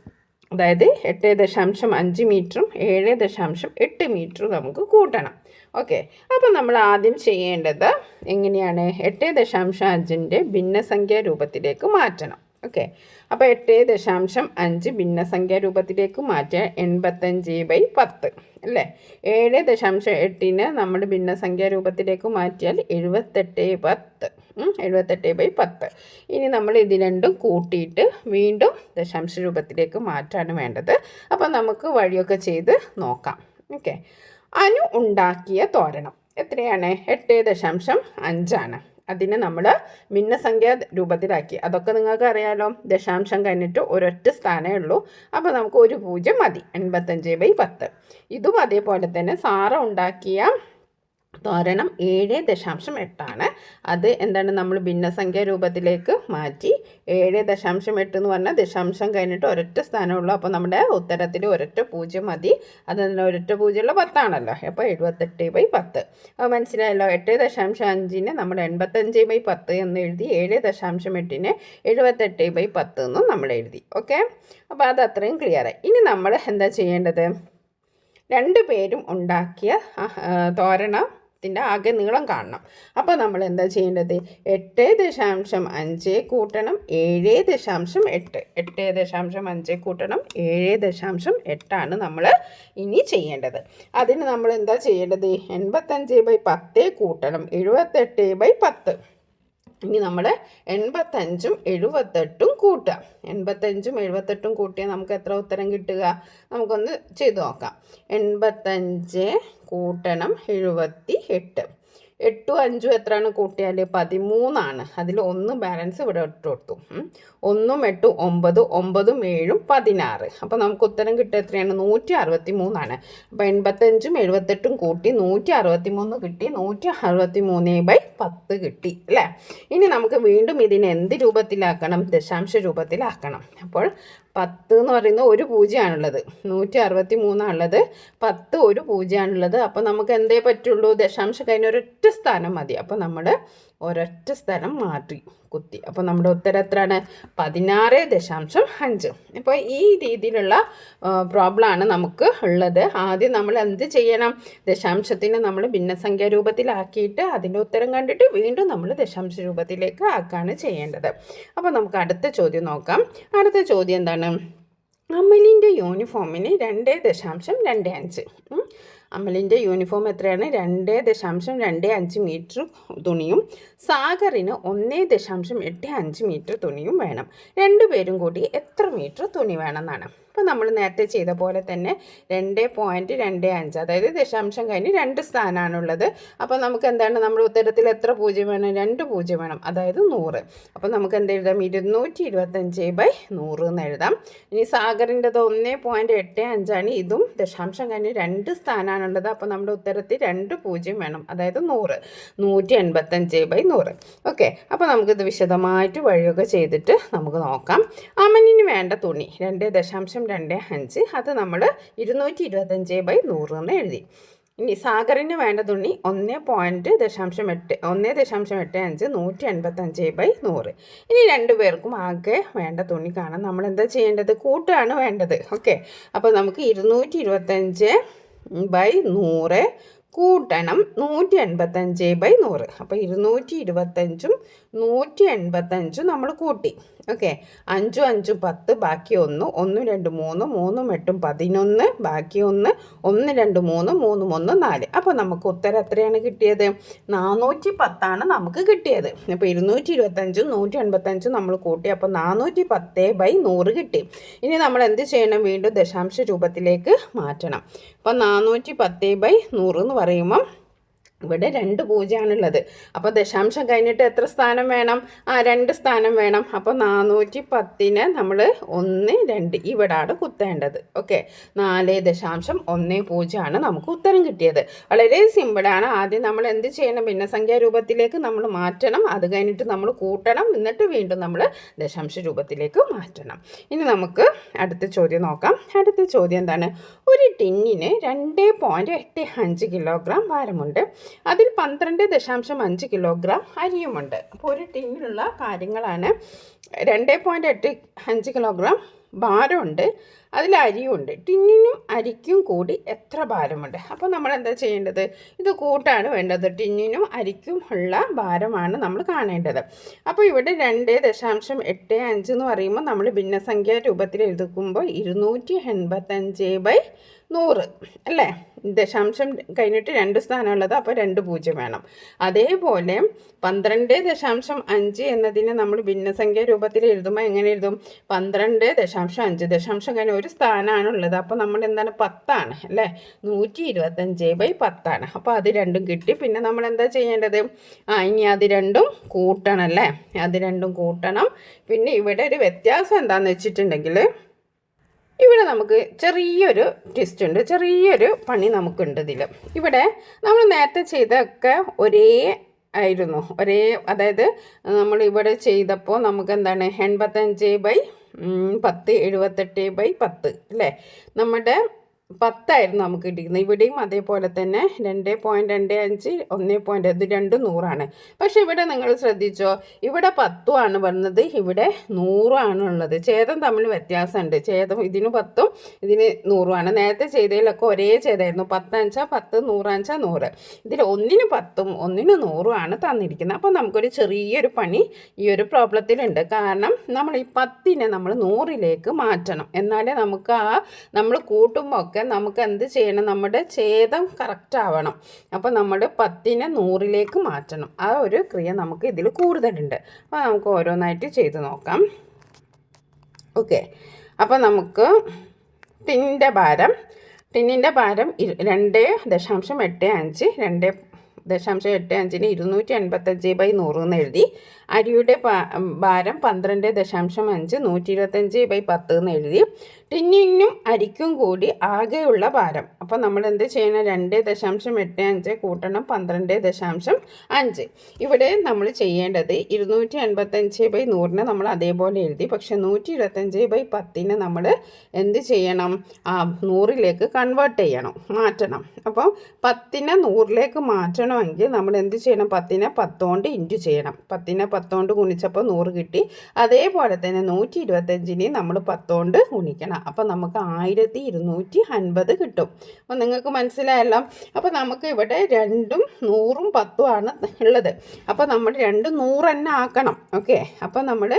അതായത് 8.5 മീറ്ററും 7.8 മീറ്ററും നമുക്ക് കൂട്ടണം. ഓക്കെ, അപ്പോൾ നമ്മൾ ആദ്യം ചെയ്യേണ്ടത് എങ്ങനെയാണ്? 8.5 ഭിന്നസംഖ്യാ രൂപത്തിലേക്ക് മാറ്റണം. ഓക്കെ, അപ്പോൾ 8.5 ഭിന്നസംഖ്യാ രൂപത്തിലേക്ക് മാറ്റിയാൽ 85/10 അല്ലേ? 7.8 നമ്മൾ ഭിന്നസംഖ്യാ രൂപത്തിലേക്ക് മാറ്റിയാൽ 78/10. 78/10. ഇനി നമ്മൾ ഇത് രണ്ടും കൂട്ടിയിട്ട് വീണ്ടും ദശാംശ രൂപത്തിലേക്ക് മാറ്റാണ് വേണ്ടത്. അപ്പോൾ നമുക്ക് വഴിയൊക്കെ ചെയ്ത് നോക്കാം. ഓക്കെ, അനു ഉണ്ടാക്കിയ തോരണം എത്രയാണ്? 8.5 അതിനെ നമ്മൾ ഭിന്നസംഖ്യാ രൂപത്തിലാക്കി. അതൊക്കെ നിങ്ങൾക്ക് അറിയാലോ. ദശാംശം കഴിഞ്ഞിട്ട് ഒരൊറ്റ സ്ഥാനമേ ഉള്ളൂ. അപ്പോൾ നമുക്ക് ഒരു 0 മതി. 85/10. ഇതും അതേപോലെ തന്നെ സാറ ഉണ്ടാക്കിയ തോരണം 7.8 അത് എന്താണ്? നമ്മൾ ഭിന്നസംഖ്യാ രൂപത്തിലേക്ക് മാറ്റി. 7.8 എന്ന് പറഞ്ഞാൽ ദശാംശം കഴിഞ്ഞിട്ട് ഒരൊറ്റ സ്ഥാനമുള്ളൂ. അപ്പോൾ നമ്മുടെ ഉത്തരത്തിൽ ഒരൊറ്റ 0 മതി. അത് ഒരൊറ്റ 0 10 അപ്പോൾ 78/10. അപ്പോൾ മനസ്സിലായല്ലോ. 8.5 നമ്മൾ 85/10 എന്ന് എഴുതി. 7.8 78/10 എന്നും നമ്മൾ എഴുതി. ഓക്കെ, അപ്പോൾ അത് അത്രയും ക്ലിയറായി. ഇനി നമ്മൾ എന്താ ചെയ്യേണ്ടത്? 2 പേരും ഉണ്ടാക്കിയ തോരണത്തിൻ്റെ ആകെ നീളം കാണണം. അപ്പോൾ നമ്മൾ എന്താ ചെയ്യേണ്ടത്? 8.5 കൂട്ടണം 7.8. 8.5 കൂട്ടണം 7.8 നമ്മൾ ഇനി ചെയ്യേണ്ടത്. അതിന് നമ്മൾ എന്താ ചെയ്യേണ്ടത്? 85/10 കൂട്ടണം 78/10. ഇനി നമ്മൾ 85ഉം 78ഉം കൂട്ടുക. 85ഉം 78ഉം കൂട്ടിയാൽ നമുക്ക് എത്ര ഉത്തരം കിട്ടുക? നമുക്കൊന്ന് ചെയ്ത് നോക്കാം. 85 കൂട്ടണം 78. 8ഉം 5ഉം എത്രയാണ് കൂട്ടിയാൽ 13ആണ്. അതിൽ 1 ബാലൻസ് ഇവിടെ ഇട്ട് കൊടുത്തു. 1ഉം 8ഉം 9, 9ഉം 7ഉം 16. അപ്പോൾ നമുക്ക് ഉത്തരം കിട്ടുക എത്രയാണ്? 163ആണ്. അപ്പോൾ 85ഉം 78ഉം കൂട്ടി 163 കിട്ടി. 163/10 കിട്ടി അല്ലേ? ഇനി നമുക്ക് വീണ്ടും ഇതിനെ എന്ത് രൂപത്തിലാക്കണം? ദശാംശ രൂപത്തിലാക്കണം. അപ്പോൾ 10 എന്ന് പറയുന്നത് ഒരു പൂജ്യമാണുള്ളത്. 163ആണുള്ളത്. 10 ഒരു പൂജ്യമാണുള്ളത്. അപ്പോൾ നമുക്ക് എന്തേ പറ്റുള്ളൂ? ദശാംശം കഴിഞ്ഞ ഒരൊറ്റ സ്ഥാനം മതി. അപ്പോൾ നമ്മൾ ഒരൊറ്റ സ്ഥലം മാറ്റി കുത്തി. അപ്പോൾ നമ്മുടെ ഉത്തരം എത്രയാണ്? 16.5. അപ്പോൾ ഈ രീതിയിലുള്ള പ്രോബ്ലമാണ് നമുക്ക് ഉള്ളത്. ആദ്യം നമ്മൾ എന്ത് ചെയ്യണം? ദശാംശത്തിനെ നമ്മൾ ഭിന്നസംഖ്യാ രൂപത്തിലാക്കിയിട്ട് അതിൻ്റെ ഉത്തരം കണ്ടിട്ട് വീണ്ടും നമ്മൾ ദശാംശ രൂപത്തിലേക്ക് ആക്കുകയാണ് ചെയ്യേണ്ടത്. അപ്പോൾ നമുക്ക് അടുത്ത ചോദ്യം നോക്കാം. അടുത്ത ചോദ്യം എന്താണ്? അമലിൻ്റെ യൂണിഫോമിന് 2.25. അമലിൻ്റെ യൂണിഫോം എത്രയാണ്? 2.25 മീറ്റർ തുണിയും സാഗറിന് 1.85 മീറ്റർ തുണിയും വേണം. രണ്ടുപേരും കൂടി എത്ര മീറ്റർ തുണി വേണമെന്നാണ്. അപ്പോൾ നമ്മൾ നേരത്തെ ചെയ്ത പോലെ തന്നെ 2.25, അതായത് ദശാംശം കഴിഞ്ഞ് 2 സ്ഥാനമാണുള്ളത്. അപ്പോൾ നമുക്ക് എന്താണ്? നമ്മുടെ ഉത്തരത്തിൽ എത്ര പൂജ്യം വേണം? 2 പൂജ്യം വേണം, അതായത് 100. അപ്പോൾ നമുക്ക് എന്ത് എഴുതാം? 225/100 എന്ന് എഴുതാം. ഇനി സാഗറിൻ്റെത് 1.85 ആണ്. ഇതും ദശാംശം കഴിഞ്ഞ് 2 സ്ഥാനമാണുള്ളത്. അപ്പോൾ നമ്മുടെ ഉത്തരത്തിൽ 2 പൂജ്യം വേണം, അതായത് 100. 185/100. ഓക്കെ, അപ്പോൾ നമുക്കിത് വിശദമായിട്ട് വഴിയൊക്കെ ചെയ്തിട്ട് നമുക്ക് നോക്കാം. അമനിന് വേണ്ട തുണി 2.25, അത് നമ്മൾ 225/100 എന്ന് എഴുതി. ഇനി സാഗറിന് വേണ്ട തുണി 1.85, 185/100. ഇനി രണ്ടുപേർക്കും ആകെ വേണ്ട തുണി കാണാൻ നമ്മൾ എന്താ ചെയ്യേണ്ടത്? കൂട്ടാണ് വേണ്ടത്. ഓക്കെ, അപ്പോൾ നമുക്ക് 225/100 കൂട്ടണം 185/100. അപ്പോൾ 225ഉം 185ഉം നമ്മൾ കൂട്ടി. ഓക്കെ, 5ഉം 5ഉം 10, ബാക്കി 1, 1 2 3, 3 8 11, ബാക്കി 1, 1 2 3, 3 1 4. അപ്പോൾ നമുക്ക് ഉത്തരം എത്രയാണ് കിട്ടിയത്? 410 നമുക്ക് കിട്ടിയത്. അപ്പോൾ 225ഉം 185ഉം നമ്മൾ കൂട്ടി. അപ്പോൾ 410/100 കിട്ടി. ഇനി നമ്മൾ എന്ത് ചെയ്യണം? വീണ്ടും ദശാംശ രൂപത്തിലേക്ക് മാറ്റണം. അപ്പോൾ 410/100 എന്ന് പറയുമ്പം ഇവിടെ 2 പൂജ്യമാണുള്ളത്. അപ്പോൾ ദശാംശം കഴിഞ്ഞിട്ട് എത്ര സ്ഥാനം വേണം? 2 സ്ഥാനം വേണം. അപ്പോൾ 410നെ നമ്മൾ 1 2 ഇവിടാണ് കുത്തേണ്ടത്. ഓക്കെ, 4.10 നമുക്ക് ഉത്തരം കിട്ടിയത്. വളരെ സിമ്പിളാണ്. ആദ്യം നമ്മൾ എന്ത് ചെയ്യണം? ഭിന്നസംഖ്യാ രൂപത്തിലേക്ക് നമ്മൾ മാറ്റണം. അത് കഴിഞ്ഞിട്ട് നമ്മൾ കൂട്ടണം. എന്നിട്ട് വീണ്ടും നമ്മൾ ദശാംശ രൂപത്തിലേക്ക് മാറ്റണം. ഇനി നമുക്ക് അടുത്ത ചോദ്യം നോക്കാം. അടുത്ത ചോദ്യം എന്താണ്? ഒരു ടിന്നിന് 2.85 കിലോഗ്രാം ഭാരമുണ്ട്. അതിൽ 12.5 കിലോഗ്രാം അരിയുമുണ്ട്. അപ്പോൾ ഒരു ടിന്നിലുള്ള കാര്യങ്ങളാണ്. 2.85 കിലോഗ്രാം ഭാരമുണ്ട്, അതിൽ അരിയുണ്ട്. ടിന്നിനും അരിക്കും കൂടി എത്ര ഭാരമുണ്ട്? അപ്പോൾ നമ്മൾ എന്താ ചെയ്യേണ്ടത്? ഇത് കൂട്ടാണ് വേണ്ടത്. ടിന്നിനും അരിക്കും ഉള്ള ഭാരമാണ് നമ്മൾ കാണേണ്ടത്. അപ്പോൾ ഇവിടെ 2.85 എന്ന് പറയുമ്പോൾ നമ്മൾ ഭിന്നസംഖ്യാ രൂപത്തിൽ എഴുതുമ്പോൾ 285/100 അല്ലേ? ദശാംശം കഴിഞ്ഞിട്ട് 2 സ്ഥാനമുള്ളത്. അപ്പോൾ 2 പൂജ്യം വേണം. അതേപോലെ 12.5 എന്നതിനെ നമ്മൾ ഭിന്നസംഖ്യാ രൂപത്തിൽ എഴുതുമ്പോൾ എങ്ങനെ എഴുതും? 12.5, ദശാംശം കഴിഞ്ഞ 1 സ്ഥാനമാണുള്ളത്. അപ്പോൾ നമ്മൾ എന്താണ്? 10 അല്ലേ? 125/10. അപ്പോൾ അത് രണ്ടും കിട്ടി. പിന്നെ നമ്മൾ എന്താ ചെയ്യേണ്ടത്? ഇനി അത് രണ്ടും കൂട്ടണം അല്ലേ? അത് രണ്ടും കൂട്ടണം. പിന്നെ ഇവിടെ ഒരു വ്യത്യാസം എന്താണെന്ന് വെച്ചിട്ടുണ്ടെങ്കിൽ ഇവിടെ നമുക്ക് ചെറിയൊരു ട്വിസ്റ്റ് ഉണ്ട്, ചെറിയൊരു പണി നമുക്കുണ്ട് ഇതിൽ. ഇവിടെ നമ്മൾ നേരത്തെ ചെയ്തൊക്കെ ഒരേ ആയിരുന്നു, അതായത് നമ്മൾ ഇവിടെ ചെയ്തപ്പോൾ നമുക്ക് എന്താണ്? 85/10, 78/10 അല്ലേ? നമ്മുടെ 10 നമുക്ക് കിട്ടിയിരിക്കുന്നത്. ഇവിടെയും അതേപോലെ തന്നെ 2.25, 1. ഇത് രണ്ടും 100. പക്ഷെ ഇവിടെ നിങ്ങൾ ശ്രദ്ധിച്ചോ? ഇവിടെ 10 വന്നത്, ഇവിടെ 100 ഉള്ളത്. ഛേദം തമ്മിൽ വ്യത്യാസമുണ്ട്. ഛേദം ഇതിന് 10, ഇതിന് 100. നേരത്തെ ചെയ്തതിലൊക്കെ ഒരേ ഛേദമായിരുന്നു. 10 10, 100 100. ഇതിൽ ഒന്നിന് 10ഉം ഒന്നിന് 100 തന്നിരിക്കുന്നത്. അപ്പോൾ നമുക്കൊരു ചെറിയൊരു പണി ഈ ഒരു പ്രോബ്ലത്തിലുണ്ട്. കാരണം നമ്മൾ ഈ 10നെ നമ്മൾ 100ലേക്ക് മാറ്റണം. എന്നാലേ നമുക്ക് നമ്മൾ കൂട്ടുമ്പോൾ ഒക്കെ നമുക്ക് എന്ത് ചെയ്യണം, നമ്മുടെ ഛേദം കറക്റ്റ് ആവണം. അപ്പോൾ നമ്മൾ 10നെ 100ലേക്ക് മാറ്റണം. ആ ഒരു ക്രിയ നമുക്ക് ഇതിൽ കൂടുതലുണ്ട്. അപ്പോൾ നമുക്ക് ഓരോന്നായിട്ട് ചെയ്ത് നോക്കാം. ഓക്കെ, അപ്പോൾ നമുക്ക് ടിന്നിൻ്റെ ഭാരം 2.85 2.85ന് 285/100 എന്ന് എഴുതി. അരിയുടെ ഭാരം 12.5 125/10 എന്ന് എഴുതി. ടിന്നിനും അരിക്കും കൂടി ആകെയുള്ള ഭാരം, അപ്പോൾ നമ്മൾ എന്ത് ചെയ്യണം, 2.85 കൂട്ടണം 12.5. ഇവിടെ നമ്മൾ ചെയ്യേണ്ടത് 285/100നെ നമ്മൾ അതേപോലെ എഴുതി. പക്ഷെ 125/10നെ നമ്മൾ എന്ത് ചെയ്യണം, 100ലേക്ക് കൺവേർട്ട് ചെയ്യണം, മാറ്റണം. അപ്പോൾ 10നെ 100ലേക്ക് മാറ്റണമെങ്കിൽ നമ്മൾ എന്ത് ചെയ്യണം, 10നെ 10 കൊണ്ട് ഇൻറ്റു ചെയ്യണം. 10നെ 10 കൊണ്ട് ഗുണിച്ചപ്പോൾ 100 കിട്ടി. അതേപോലെ തന്നെ 125നെ നമ്മൾ 10 കൊണ്ട് ഗുണിക്കണം. അപ്പോൾ നമുക്ക് 1250 കിട്ടും. അപ്പോൾ നിങ്ങൾക്ക് മനസ്സിലായല്ലോ. അപ്പോൾ നമുക്ക് ഇവിടെ 2ഉം 100ഉം 10ഉം ആണ് ഉള്ളത്. അപ്പോൾ നമ്മൾ 2 100 തന്നെ ആക്കണം. ഓക്കെ, അപ്പോൾ നമ്മൾ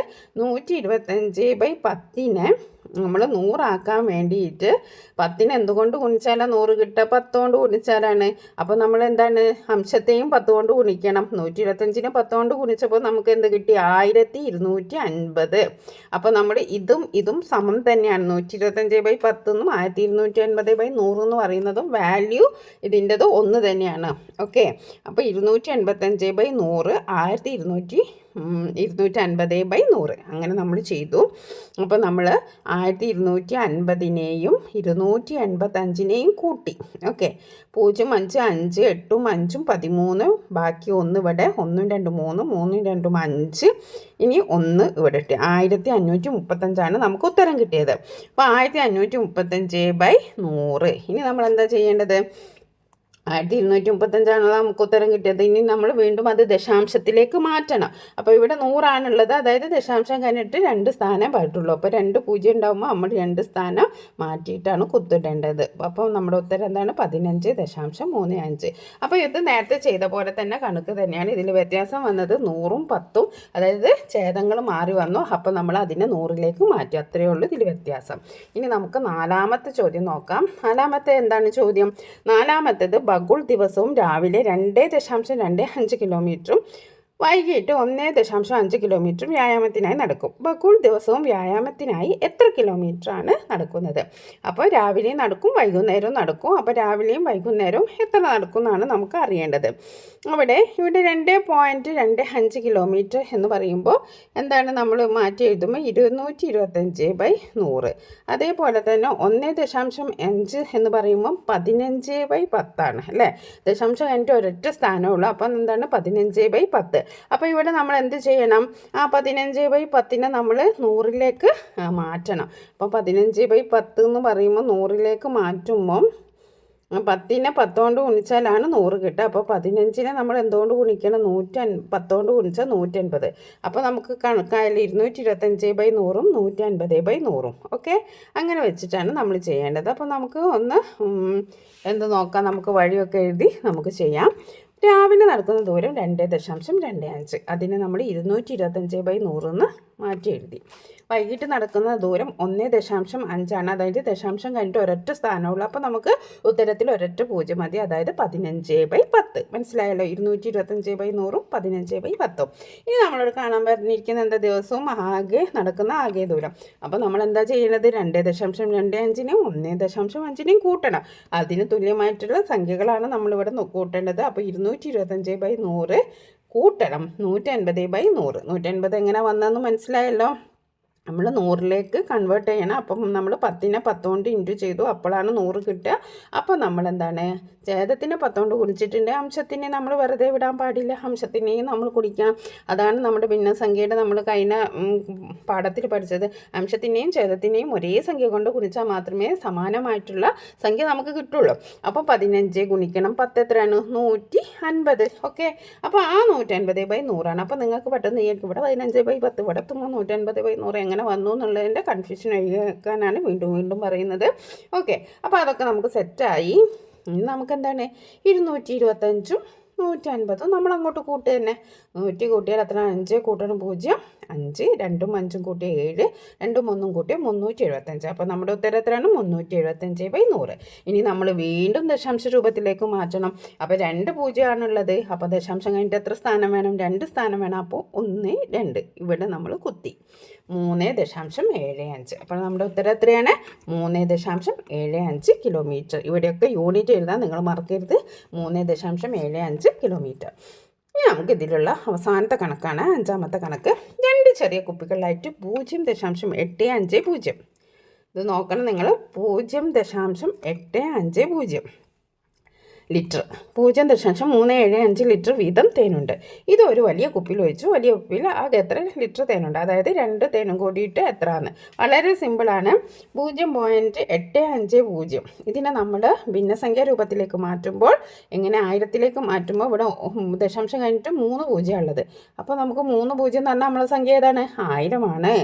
125/10നെ നമ്മൾ 100 ആക്കാൻ വേണ്ടിയിട്ട് 10നെ എന്തുകൊണ്ട് ഗുണിച്ചാലാണ് 100 കിട്ടുക, 10 കൊണ്ട് ഗുണിച്ചാലാണ്. അപ്പോൾ നമ്മൾ എന്താണ്, അംശത്തെയും 10 കൊണ്ട് ഗുണിക്കണം. 125നെ 10 കൊണ്ട് ഗുണിച്ചപ്പോൾ നമുക്ക് എന്ത് കിട്ടി, 1250. അപ്പോൾ നമ്മൾ ഇതും സമം തന്നെയാണ്. 125/10 എന്നും 1250/100 എന്ന് പറയുന്നതും വാല്യൂ ഇതിൻ്റെത് ഒന്ന് തന്നെയാണ്. ഓക്കെ, അപ്പോൾ 285/100 250/100 അങ്ങനെ നമ്മൾ ചെയ്തു. അപ്പോൾ നമ്മൾ 1250നെയും 285നെയും കൂട്ടി. ഓക്കെ, 0 5 5 8 5 13, ബാക്കി 1 ഇവിടെ, 1 2 3 3 2 5, ഇനി 1 ഇവിടെ ഇട്ട് 1535 നമുക്ക് ഉത്തരം കിട്ടിയത്. അപ്പോൾ 1535/100. ഇനി നമ്മൾ എന്താ ചെയ്യേണ്ടത്, 1235 നമുക്ക് ഉത്തരം കിട്ടിയത്. ഇനി നമ്മൾ വീണ്ടും അത് ദശാംശത്തിലേക്ക് മാറ്റണം. അപ്പോൾ ഇവിടെ 100 അതായത് ദശാംശം കഴിഞ്ഞിട്ട് 2 സ്ഥാനം പാട്ടുള്ളൂ. അപ്പോൾ 2 0 ഉണ്ടാകുമ്പോൾ നമ്മൾ 2 സ്ഥാനം മാറ്റിയിട്ടാണ് കുത്തിടേണ്ടത്. അപ്പോൾ നമ്മുടെ ഉത്തരം എന്താണ്, 15.35. അപ്പോൾ ഇത് നേരത്തെ ചെയ്ത പോലെ തന്നെ കണക്ക് തന്നെയാണ്. ഇതിൽ വ്യത്യാസം വന്നത് 100ഉം 10ഉം, അതായത് ഛേദങ്ങൾ മാറി വന്നു. അപ്പോൾ നമ്മൾ അതിനെ 100ലേക്ക് മാറ്റി, അത്രയേ ഉള്ളൂ ഇതിൽ വ്യത്യാസം. ഇനി നമുക്ക് 4ാമത്തെ ചോദ്യം നോക്കാം. 4ാമത്തെ എന്താണ് ചോദ്യം, 4ാമത്തേത് ബഗുൾ ദിവസവും രാവിലെ 2.25 കിലോമീറ്ററും വൈകിട്ട് 1.5 കിലോമീറ്ററും വ്യായാമത്തിനായി നടക്കും. ബഗുൾ ദിവസവും വ്യായാമത്തിനായി എത്ര കിലോമീറ്ററാണ് നടക്കുന്നത്? അപ്പോൾ രാവിലെയും നടക്കും വൈകുന്നേരവും നടക്കും. അപ്പോൾ രാവിലെയും വൈകുന്നേരവും എത്ര നടക്കും എന്നാണ് നമുക്ക് അറിയേണ്ടത്. ഇവിടെ 2.25 കിലോമീറ്റർ എന്ന് പറയുമ്പോൾ എന്താണ്, നമ്മൾ മാറ്റി എഴുതുമ്പോൾ 225/100. അതേപോലെ തന്നെ 1.5 എന്ന് പറയുമ്പോൾ 15/10 അല്ലേ. ദശാംശം കഴിഞ്ഞിട്ട് ഒരൊറ്റ സ്ഥാനമുള്ളൂ. അപ്പം എന്താണ്, 15/10. അപ്പോൾ ഇവിടെ നമ്മൾ എന്ത് ചെയ്യണം, 15/10നെ നമ്മൾ 100ലേക്ക് മാറ്റണം. അപ്പോൾ 15/10 എന്ന് പറയുമ്പോൾ 100ലേക്ക് മാറ്റുമ്പം 10നെ 10 കൊണ്ട് ഗുണിച്ചാലാണ് 100 കിട്ടുക. അപ്പോൾ 15നെ നമ്മൾ എന്തുകൊണ്ട് ഗുണിക്കണം, 10 കൊണ്ട് ഗുണിച്ചാൽ 150. അപ്പോൾ നമുക്ക് കണക്കായാലും 225/100ഉം 150/100ഉം. ഓക്കെ, അങ്ങനെ വെച്ചിട്ടാണ് നമ്മൾ ചെയ്യേണ്ടത്. അപ്പോൾ നമുക്ക് ഒന്ന് എന്ത് നോക്കാം, നമുക്ക് വഴിയൊക്കെ എഴുതി നമുക്ക് ചെയ്യാം. രാവിലെ നടക്കുന്ന ദൂരം 2.25, അതിനെ നമ്മൾ 225/100 എന്ന് മാറ്റി എഴുതി. വൈകിട്ട് നടക്കുന്ന ദൂരം 1.5 അതായത് ദശാംശം കഴിഞ്ഞിട്ട് ഒരൊറ്റ സ്ഥാനമുള്ളൂ. അപ്പോൾ നമുക്ക് ഉത്തരത്തിൽ ഒരൊറ്റ 0 മതി, അതായത് 15/10. മനസ്സിലായല്ലോ, 225/100ഉം 15/10. ഇനി നമ്മളോട് കാണാൻ പറഞ്ഞിരിക്കുന്ന എന്താ, ദിവസവും നടക്കുന്ന ആകെ ദൂരം. അപ്പോൾ നമ്മൾ എന്താ ചെയ്യുന്നത്, 2.25നെയും 1.5നെയും കൂട്ടണം. അതിന് തുല്യമായിട്ടുള്ള സംഖ്യകളാണ് നമ്മളിവിടെ കൂട്ടേണ്ടത്. അപ്പോൾ 225/100 കൂട്ടണം 150/100. 150 എങ്ങനെ വന്നതെന്ന് മനസ്സിലായല്ലോ. നമ്മൾ 100ലേക്ക് കൺവേർട്ട് ചെയ്യണം. അപ്പം നമ്മൾ 10നെ 10 കൊണ്ട് ഇൻറ്റു ചെയ്തു, അപ്പോഴാണ് 100 കിട്ടുക. അപ്പോൾ നമ്മളെന്താണ്, ഛേദത്തിനെ 10 കൊണ്ട് കുടിച്ചിട്ടുണ്ട്, അംശത്തിനെ നമ്മൾ വെറുതെ വിടാൻ പാടില്ല, അംശത്തിനെയും നമ്മൾ കുടിക്കണം. അതാണ് നമ്മുടെ ഭിന്നസംഖ്യയുടെ നമ്മൾ കഴിഞ്ഞ പാഠത്തിൽ പഠിച്ചത്. അംശത്തിനെയും ഛേദത്തിനെയും ഒരേ സംഖ്യ കൊണ്ട് ഗുണിച്ചാൽ മാത്രമേ സമാനമായിട്ടുള്ള സംഖ്യ നമുക്ക് കിട്ടുള്ളൂ. അപ്പോൾ 15 ഗുണിക്കണം 10 എത്രയാണ്, 150. ഓക്കെ, അപ്പോൾ ആ 150/100 അപ്പോൾ നിങ്ങൾക്ക് പെട്ടെന്ന് ഇവിടെ 15/10 ഇവിടെ 150/100 എങ്ങനെ വന്നു എന്നുള്ളതിൻ്റെ കൺഫ്യൂഷൻ ഒഴിവാക്കാനാണ് വീണ്ടും പറയുന്നത്. ഓക്കെ, അപ്പോൾ അതൊക്കെ നമുക്ക് സെറ്റായി. ഇനി നമുക്കെന്താണ്, 225ഉം 150 നമ്മൾ അങ്ങോട്ട് കൂട്ടുക തന്നെ. 100 കൂട്ടിയാൽ എത്ര? 5 കൂട്ടണം 0, 5, 2ഉം 5ഉം കൂട്ടി 7, 2ഉം 1ഉം കൂട്ടി 375. അപ്പോൾ നമ്മുടെ ഉത്തരം എത്രയാണ്? 375/100. ഇനി നമ്മൾ വീണ്ടും ദശാംശ രൂപത്തിലേക്ക് മാറ്റണം. അപ്പോൾ 2 0 ആണുള്ളത്. അപ്പോൾ ദശാംശം കഴിഞ്ഞിട്ട് എത്ര സ്ഥാനം വേണം? 2 സ്ഥാനം വേണം. അപ്പോൾ 1, 2 ഇവിടെ നമ്മൾ കുത്തി 3.75. അപ്പോൾ നമ്മുടെ ഉത്തരം എത്രയാണ്? 3.75 കിലോമീറ്റർ. ഇവിടെയൊക്കെ യൂണിറ്റ് എഴുതാൻ നിങ്ങൾ മറക്കരുത്. 3.75 കിലോമീറ്റർ. ഇനി നമുക്ക് ഇതിലുള്ള അവസാനത്തെ കണക്കാണ്, 5ാമത്തെ കണക്ക്. 2 ചെറിയ കുപ്പികളിലായിട്ട് 0.850. ഇത് നോക്കണം നിങ്ങൾ. 0.850 ലിറ്റർ, 0.375 ലിറ്റർ വീതം തേനുണ്ട്. ഇത് ഒരു വലിയ കുപ്പിയിൽ ഒഴിച്ചു. വലിയ കുപ്പിയിൽ ആകെ എത്ര ലിറ്റർ തേനുണ്ട്? അതായത് 2 തേനും കൂടിയിട്ട് എത്രയാണ്? വളരെ സിമ്പിളാണ്. 0.850. ഇതിനെ നമ്മൾ ഭിന്നസംഖ്യാ രൂപത്തിലേക്ക് മാറ്റുമ്പോൾ എങ്ങനെ? 1000ലേക്ക് മാറ്റുമ്പോൾ ഇവിടെ ദശാംശം കഴിഞ്ഞിട്ട് 3 0 ഉള്ളത്. അപ്പോൾ നമുക്ക് 3 0 എന്ന് പറഞ്ഞാൽ നമ്മളെ സംഖ്യ ഏതാണ്? 1000 ആണ്.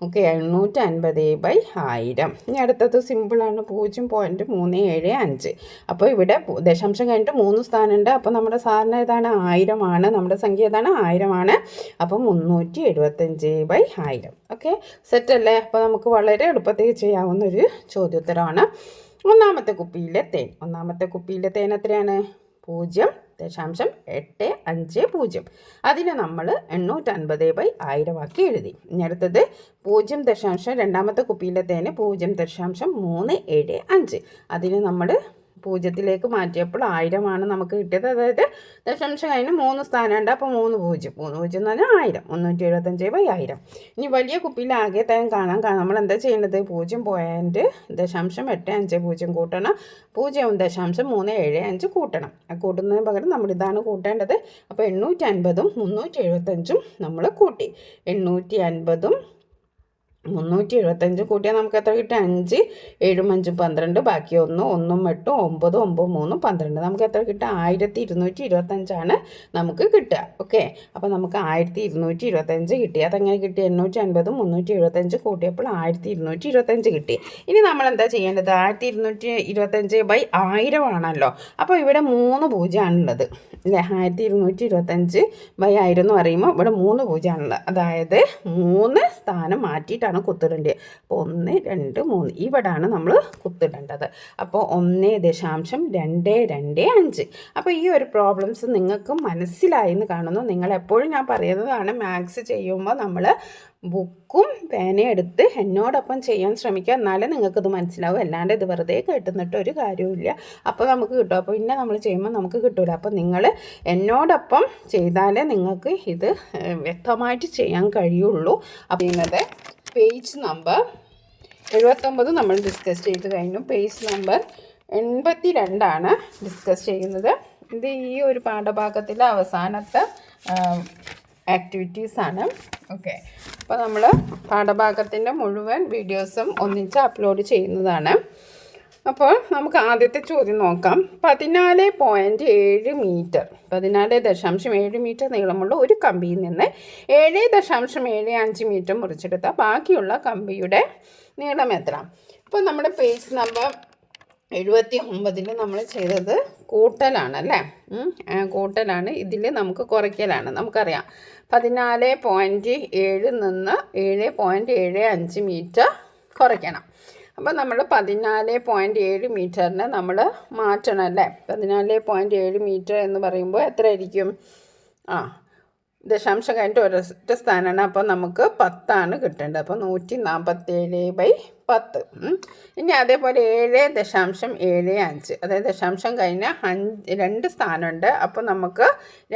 ഓക്കെ, 850/1000. ഇനി അടുത്തത് സിമ്പിളാണ്, 0.375. അപ്പോൾ ഇവിടെ ദശാംശം കഴിഞ്ഞിട്ട് 3 സ്ഥാനമുണ്ട്. അപ്പോൾ നമ്മുടെ സാധാരണ ഏതാണ്? 1000 ആണ്. നമ്മുടെ സംഖ്യ ഏതാണ്? 1000 ആണ്. അപ്പോൾ 375/1000. ഓക്കെ, സെറ്റല്ലേ? അപ്പോൾ നമുക്ക് വളരെ എളുപ്പത്തിൽ ചെയ്യാവുന്നൊരു ചോദ്യോത്തരമാണ്. 1ാമത്തെ കുപ്പിയിലെ തേൻ. 1ാമത്തെ കുപ്പിയിലെ തേൻ എത്രയാണ്? 0.850. അതിനെ നമ്മൾ 850/1000 ആക്കി എഴുതി. ഇനി അടുത്തത് 0. 2ാമത്തെ കുപ്പിയിലെ തേന് 0.375. അതിന് നമ്മൾ 0ത്തിലേക്ക് മാറ്റിയപ്പോൾ 1000 ആണ് നമുക്ക് കിട്ടിയത്. അതായത് ദശാംശം കഴിഞ്ഞ് 3 സ്ഥാനമുണ്ട്. അപ്പോൾ 3 0 എന്ന് പറഞ്ഞാൽ 1000. 375/1000. ഇനി വലിയ കുപ്പിയിൽ ആകെ തേൻ കാണാൻ നമ്മൾ എന്താ ചെയ്യേണ്ടത്? 0.850 കൂട്ടണം, 0.375 കൂട്ടണം. കൂട്ടുന്നതിന് പകരം നമ്മൾ ഇതാണ് കൂട്ടേണ്ടത്. അപ്പോൾ 850ഉം 375ഉം നമ്മൾ കൂട്ടി. 850ഉം 375 കൂട്ടിയാൽ നമുക്ക് എത്ര കിട്ടും? 5, 7, 5, 12. ബാക്കി 1, 1, 8, 9, 9, 3, 12. നമുക്ക് എത്ര കിട്ടുക? 1225 നമുക്ക് കിട്ടുക. ഓക്കെ, അപ്പോൾ നമുക്ക് 1225 കിട്ടി. അതെങ്ങനെ കിട്ടി? 850ഉം 375 കൂട്ടിയപ്പോൾ 1225 കിട്ടി. ഇനി നമ്മൾ എന്താ ചെയ്യേണ്ടത്? 1225/1000 ആണല്ലോ. അപ്പോൾ ഇവിടെ 3 0 ആണുള്ളത് അല്ലേ? 1225/1000 എന്ന് പറയുമ്പോൾ ഇവിടെ 3 0 ആണുള്ളത്. അതായത് 3 സ്ഥാനം മാറ്റിയിട്ടാണ് കുത്തിടേണ്ടത്. അപ്പോൾ 1, 2, 3 ഇവിടാണ് നമ്മൾ കുത്തിടേണ്ടത്. അപ്പോൾ 1.225. അപ്പോൾ ഈ ഒരു പ്രോബ്ലംസ് നിങ്ങൾക്ക് മനസ്സിലായി എന്ന് കാണുന്നു. നിങ്ങളെപ്പോഴും ഞാൻ പറയുന്നതാണ്, മാത്സ് ചെയ്യുമ്പോൾ നമ്മൾ ബുക്കും പേനയും എടുത്ത് എന്നോടൊപ്പം ചെയ്യാൻ ശ്രമിക്കുക. എന്നാലേ നിങ്ങൾക്കിത് മനസ്സിലാവും. അല്ലാണ്ട് ഇത് വെറുതെ കേട്ടുന്നിട്ട് ഒരു കാര്യവുമില്ല. അപ്പോൾ നമുക്ക് കിട്ടും. അപ്പോൾ പിന്നെ നമ്മൾ ചെയ്യുമ്പോൾ നമുക്ക് കിട്ടില്ല. അപ്പോൾ നിങ്ങൾ എന്നോടൊപ്പം ചെയ്താലേ നിങ്ങൾക്ക് ഇത് വ്യക്തമായിട്ട് ചെയ്യാൻ കഴിയുള്ളൂ. അപ്പോൾ ഇന്നത്തെ പേജ് നമ്പർ 79 നമ്മൾ ഡിസ്കസ് ചെയ്ത് കഴിഞ്ഞു. പേജ് നമ്പർ 82 ഡിസ്കസ് ചെയ്യുന്നത്. ഇത് ഈ ഒരു പാഠഭാഗത്തിലെ അവസാനത്തെ ആക്ടിവിറ്റീസാണ്. ഓക്കെ, അപ്പോൾ നമ്മൾ പാഠഭാഗത്തിൻ്റെ മുഴുവൻ വീഡിയോസും ഒന്നിച്ച് അപ്ലോഡ് ചെയ്യുന്നതാണ്. അപ്പോൾ നമുക്ക് ആദ്യത്തെ ചോദ്യം നോക്കാം. 14.7 മീറ്റർ, 14.7 മീറ്റർ നീളമുള്ള ഒരു കമ്പിയിൽ നിന്ന് 7.75 മീറ്റർ മുറിച്ചെടുത്ത ബാക്കിയുള്ള കമ്പിയുടെ നീളം എത്ര? അപ്പോൾ നമ്മുടെ പേജ് നമ്പർ 79 നമ്മൾ ചെയ്തത് കൂട്ടലാണല്ലേ? കൂട്ടലാണ്. ഇതിൽ നമുക്ക് കുറയ്ക്കലാണ്. നമുക്കറിയാം 14.7 നിന്ന് 7.75 മീറ്റർ കുറയ്ക്കണം. അപ്പോൾ നമ്മൾ 14.7 മീറ്ററിനെ നമ്മൾ മാറ്റണം അല്ലേ? 14.7 മീറ്റർ എന്ന് പറയുമ്പോൾ എത്ര ആയിരിക്കും? ദശാംശം കഴിഞ്ഞിട്ട് ഒരൊറ്റ സ്ഥാനമാണ്. അപ്പോൾ നമുക്ക് 10 കിട്ടേണ്ടത്. അപ്പോൾ 147/10. ഇനി അതേപോലെ 7.75, അതായത് ദശാംശം കഴിഞ്ഞ 2 സ്ഥാനമുണ്ട്. അപ്പോൾ നമുക്ക്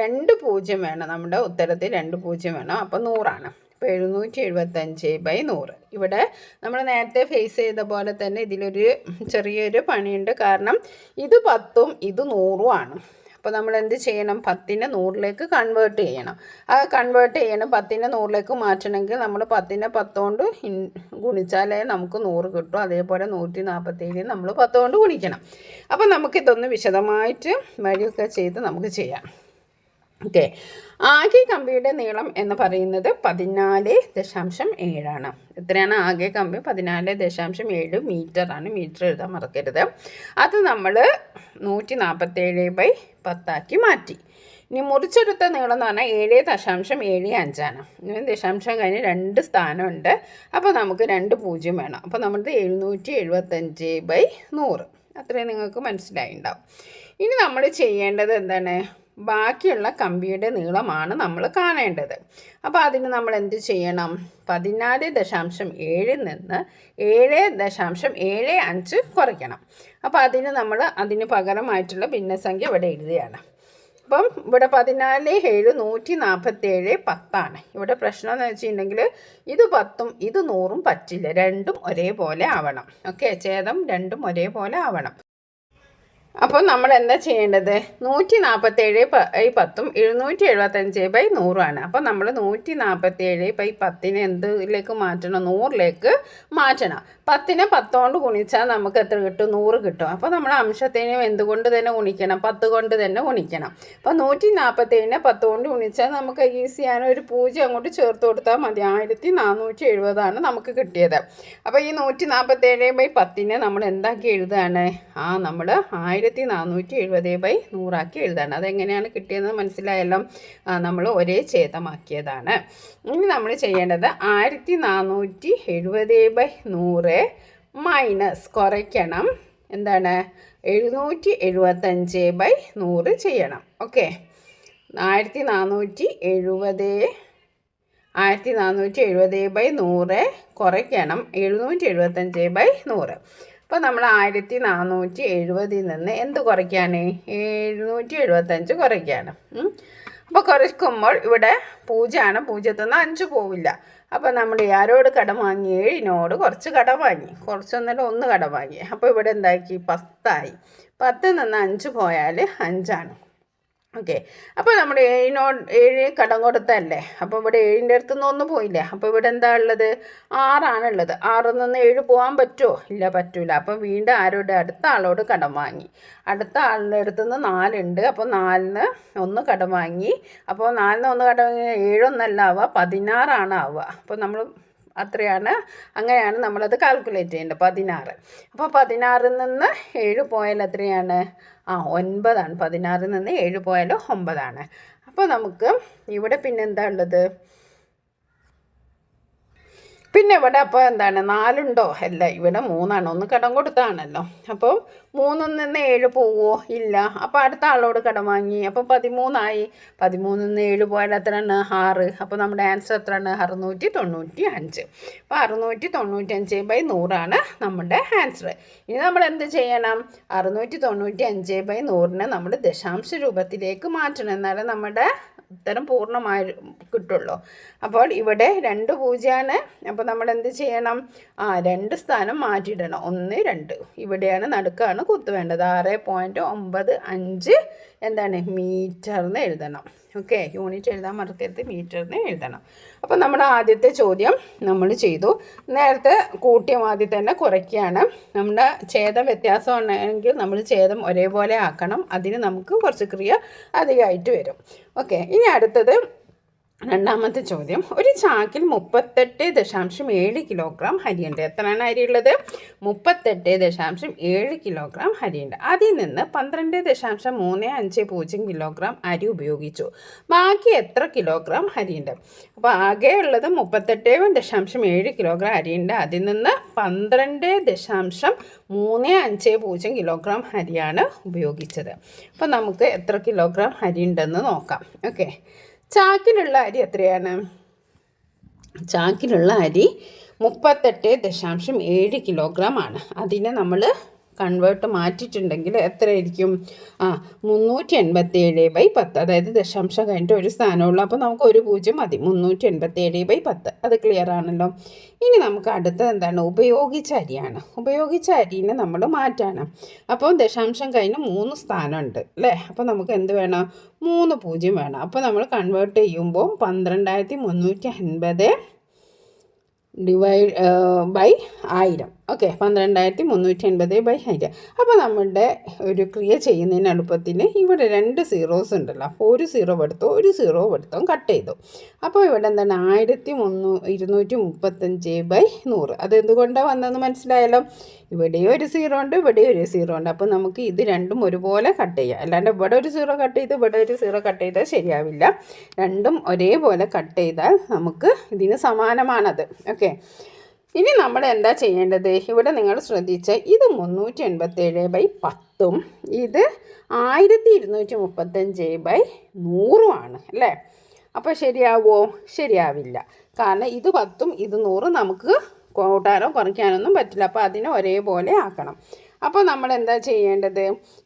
2 0 വേണം. നമ്മുടെ ഉത്തരത്തിൽ 2 0 വേണം. അപ്പോൾ 100. അപ്പോൾ 775/100. ഇവിടെ നമ്മൾ നേരത്തെ ഫേസ് ചെയ്ത പോലെ തന്നെ ഇതിലൊരു ചെറിയൊരു പണിയുണ്ട്. കാരണം ഇത് 10ഉം ഇത് 100ഉം ആണ്. അപ്പോൾ നമ്മൾ എന്ത് ചെയ്യണം? 10നെ 100ലേക്ക് കൺവേർട്ട് ചെയ്യണം. കൺവേർട്ട് ചെയ്യണം. 10നെ 100ലേക്ക് മാറ്റണമെങ്കിൽ നമ്മൾ 10നെ 10 കൊണ്ട് ഗുണിച്ചാലേ നമുക്ക് 100 കിട്ടും. അതേപോലെ 147 നമ്മൾ 10 കൊണ്ട് ഗുണിക്കണം. അപ്പോൾ നമുക്കിതൊന്ന് വിശദമായിട്ട് വഴിയൊക്കെ ചെയ്ത് നമുക്ക് ചെയ്യാം. ഓക്കെ. ആകെ കമ്പിയുടെ നീളം എന്ന് പറയുന്നത് 14.7 എത്രയാണ്? ആകെ കമ്പി 14.7 മീറ്ററാണ്. മീറ്റർ എഴുതാൻ മറക്കരുത്. അത് നമ്മൾ 147/10 മാറ്റി. ഇനി മുറിച്ചെടുത്ത നീളം എന്ന് പറഞ്ഞാൽ 7.75 ദശാംശം കഴിഞ്ഞ് 2 സ്ഥാനമുണ്ട്. അപ്പോൾ നമുക്ക് 2 പൂജ്യം വേണം. അപ്പോൾ നമ്മുടെ 775/100 അത്രയും നിങ്ങൾക്ക് മനസ്സിലായിട്ടുണ്ടാവും. ഇനി നമ്മൾ ചെയ്യേണ്ടത് എന്താണ്? ബാക്കിയുള്ള കമ്പിയുടെ നീളമാണ് നമ്മൾ കാണേണ്ടത്. അപ്പോൾ അതിന് നമ്മൾ എന്ത് ചെയ്യണം? 14.7 നിന്ന് 7.75 കുറയ്ക്കണം. അപ്പോൾ അതിന് പകരമായിട്ടുള്ള ഭിന്നസംഖ്യ ഇവിടെ എഴുതുകയാണ്. അപ്പം ഇവിടെ 14 7 147 10 ഇവിടെ പ്രശ്നം എന്ന് വെച്ചിട്ടുണ്ടെങ്കിൽ ഇത് 10ഉം ഇത് 100ഉം പറ്റില്ല. രണ്ടും ഒരേപോലെ ആവണം. ഓക്കെ, ഛേദം രണ്ടും ഒരേപോലെ ആവണം. അപ്പോൾ നമ്മൾ എന്താ ചെയ്യേണ്ടത്? 147/10ഉം 775/100 അപ്പോൾ നമ്മൾ 147/10 എന്തിലേക്ക് മാറ്റണം? 100ലേക്ക് മാറ്റണം. 10നെ 10 കൊണ്ട് ഗുണിച്ചാൽ നമുക്ക് എത്ര കിട്ടും? 100 കിട്ടും. അപ്പോൾ നമ്മൾ അംശത്തിനെ എന്തുകൊണ്ട് തന്നെ ഗുണിക്കണം? 10 കൊണ്ട് തന്നെ ഗുണിക്കണം. അപ്പോൾ 147നെ 10 കൊണ്ട് ഗുണിച്ചാൽ നമുക്ക് ഈസിയാണ്. ഒരു 0 അങ്ങോട്ട് ചേർത്ത് കൊടുത്താൽ മതി. 1470 നമുക്ക് കിട്ടിയത്. അപ്പോൾ ഈ 147/10നെ നമ്മൾ എന്താക്കി എഴുതുകയാണ്? നമ്മൾ 1470/100 എഴുതാണ്. അതെങ്ങനെയാണ് കിട്ടിയതെന്ന് മനസ്സിലായല്ലോ. നമ്മൾ ഒരേ ഛേദമാക്കിയതാണ്. ഇനി നമ്മൾ ചെയ്യേണ്ടത് 1470/100 മൈനസ് കുറയ്ക്കണം. എന്താണ്? 775/100 ചെയ്യണം. ഓക്കെ, 1470/100 കുറയ്ക്കണം 775/100. അപ്പോൾ നമ്മൾ 1470 നിന്ന് എന്ത് കുറയ്ക്കുകയാണ്? 775 കുറയ്ക്കുകയാണ്. അപ്പോൾ കുറയ്ക്കുമ്പോൾ ഇവിടെ 0 0ത്തിൽ നിന്ന് 5 പോവില്ല. അപ്പോൾ നമ്മൾ ആരോട് കടം വാങ്ങി? 7നോട് കുറച്ച് കടം വാങ്ങി. കുറച്ചൊന്നല്ല 1 കടം വാങ്ങി. അപ്പോൾ ഇവിടെ എന്താക്കി? 10 10ൽ നിന്ന് 5 പോയാൽ 5. ഓക്കെ, അപ്പോൾ നമ്മൾ 7 കടം കൊടുത്തല്ലേ. അപ്പോൾ ഇവിടെ 7ൻ്റെ അടുത്ത് നിന്ന് 1 പോയില്ലേ. അപ്പോൾ ഇവിടെ എന്താ ഉള്ളത്? 6 6ൽ നിന്ന് 7 പോകാൻ പറ്റുമോ? ഇല്ല, പറ്റൂല. അപ്പോൾ വീണ്ടും അടുത്ത ആളോട് കടം വാങ്ങി. അടുത്ത ആളുടെ അടുത്ത് നിന്ന് 4 ഉണ്ട്. അപ്പോൾ 4ന് 1 കടം വാങ്ങി. അപ്പോൾ 4ന് 1 കടം വാങ്ങി 7 ആവുക 16 ആവുക. അപ്പോൾ നമ്മൾ അങ്ങനെയാണ് നമ്മളത് കാൽക്കുലേറ്റ് ചെയ്യേണ്ടത്. 16. അപ്പോൾ 16ൽ നിന്ന് 7 പോയാൽ എത്രയാണ്? 9. 16ൽ നിന്ന് 7 പോയാൽ 9. അപ്പോൾ നമുക്ക് ഇവിടെ പിന്നെ എന്താ ഉള്ളത്? പിന്നെ ഇവിടെ അപ്പോൾ എന്താണ്? 4 ഉണ്ടോ? അല്ല, ഇവിടെ 3 1 കടം കൊടുത്താണല്ലോ. അപ്പോൾ 3ൽ നിന്ന് 7 പോവുമോ? ഇല്ല. അപ്പോൾ അടുത്ത ആളോട് കടം വാങ്ങി. അപ്പോൾ 13 13ൽ നിന്ന് 7 പോയാൽ എത്രയാണ്? 6. അപ്പോൾ നമ്മുടെ ആൻസർ എത്രയാണ്? 695. അപ്പോൾ 695/100 നമ്മുടെ ആൻസർ. ഇനി നമ്മൾ എന്ത് ചെയ്യണം? 695/100 നമ്മൾ ദശാംശ രൂപത്തിലേക്ക് മാറ്റണം. എന്നാലേ നമ്മുടെ ഉത്തരം പൂർണ്ണമായി കിട്ടുള്ളൂ. അപ്പോൾ ഇവിടെ 2 0. അപ്പോൾ നമ്മൾ എന്ത് ചെയ്യണം? 2 സ്ഥാനം മാറ്റിയിടണം. 1 2 ഇവിടെയാണ് നടുക്കാണ് കുത്തു വേണ്ടത്. 6.95 എന്താണ്? മീറ്ററിന് എഴുതണം. ഓക്കെ, യൂണിറ്റ് എഴുതാൻ മറക്കരുത്, മീറ്ററിന് എഴുതണം. അപ്പോൾ നമ്മുടെ ആദ്യത്തെ ചോദ്യം നമ്മൾ ചെയ്തു. നേരത്തെ കൂട്ടിയ ആദ്യം തന്നെ കുറയ്ക്കുകയാണ്. നമ്മുടെ ഛേദം വ്യത്യാസം ഉണ്ടെങ്കിൽ നമ്മൾ ഛേദം ഒരേപോലെ ആക്കണം. അതിന് നമുക്ക് കുറച്ച് ക്രിയ അധികമായിട്ട് വരും. ഓക്കെ, ഇനി അടുത്തത് രണ്ടാമത്തെ ചോദ്യം. ഒരു ചാക്കിൽ 38.7 കിലോഗ്രാം അരിയുണ്ട്. എത്രയാണ് അരിയുള്ളത്? 38.7 കിലോഗ്രാം അരിയുണ്ട്. അതിൽ നിന്ന് 12.350 കിലോഗ്രാം അരി ഉപയോഗിച്ചു. ബാക്കി എത്ര കിലോഗ്രാം അരിയുണ്ട്? അപ്പോൾ ആകെ ഉള്ളത് 38.7 കിലോഗ്രാം അരിയുണ്ട്. അതിൽ നിന്ന് 12.350 കിലോഗ്രാം അരിയാണ് ഉപയോഗിച്ചത്. അപ്പോൾ നമുക്ക് എത്ര കിലോഗ്രാം അരി ഉണ്ടെന്ന് നോക്കാം. ഓക്കെ, ചാക്കിലുള്ള അരി എത്രയാണ്? ചാക്കിലുള്ള അരി 38.7 കിലോഗ്രാം ആണ്. അതിനെ നമ്മൾ കൺവേർട്ട് മാറ്റിയിട്ടുണ്ടെങ്കിൽ എത്രയായിരിക്കും? 387/10. അതായത് ദശാംശം കഴിഞ്ഞിട്ട് ഒരു സ്ഥാനമുള്ളൂ. അപ്പോൾ നമുക്ക് ഒരു 0 മതി. 387/10. അത് ക്ലിയർ ആണല്ലോ. ഇനി നമുക്ക് അടുത്തത് എന്താണ്? ഉപയോഗിച്ച അരിയാണ്. ഉപയോഗിച്ച അരിനെ നമ്മൾ മാറ്റാണ്. അപ്പോൾ ദശാംശം കഴിഞ്ഞ് 3 സ്ഥാനമുണ്ട് അല്ലേ. അപ്പോൾ നമുക്ക് എന്ത് വേണം? 3 0 വേണം. അപ്പോൾ നമ്മൾ കൺവേർട്ട് ചെയ്യുമ്പോൾ 12,350 / 1000. ഓക്കെ, 12,380/100. അപ്പോൾ നമ്മുടെ ഒരു ക്രിയ ചെയ്യുന്നതിന് എളുപ്പത്തിന് ഇവിടെ 2 സീറോസ് ഉണ്ടല്ലോ, അപ്പോൾ ഒരു സീറോ എടുത്തോ ഒരു സീറോ എടുത്തോ കട്ട് ചെയ്തു. അപ്പോൾ ഇവിടെ എന്താണ് 1235/100. അതെന്തുകൊണ്ടാണ് വന്നതെന്ന് മനസ്സിലായല്ലോ. ഇവിടെ ഒരു സീറോ ഉണ്ട്, ഇവിടെ ഒരു സീറോ ഉണ്ട്. അപ്പോൾ നമുക്ക് ഇത് രണ്ടും ഒരുപോലെ കട്ട് ചെയ്യാം. അല്ലാണ്ട് ഇവിടെ ഒരു സീറോ കട്ട് ചെയ്ത് ഇവിടെ ഒരു സീറോ കട്ട് ചെയ്താൽ ശരിയാവില്ല. രണ്ടും ഒരേപോലെ കട്ട് ചെയ്താൽ നമുക്ക് ഇതിന് സമാനമാണത്. ഓക്കെ, ഇനി നമ്മൾ എന്താ ചെയ്യേണ്ടത്? ഇവിടെ നിങ്ങൾ ശ്രദ്ധിച്ച ഇത് 387/10 ഇത് 1235/100 അല്ലേ? അപ്പോൾ ശരിയാവുമോ? ശരിയാവില്ല. കാരണം ഇത് 10ഉം ഇത് 100ഉം നമുക്ക് കൂട്ടാനോ കുറയ്ക്കാനൊന്നും പറ്റില്ല. അപ്പോൾ അതിനെ ഒരേപോലെ ആക്കണം. അപ്പോൾ നമ്മൾ എന്താ ചെയ്യേണ്ടത്?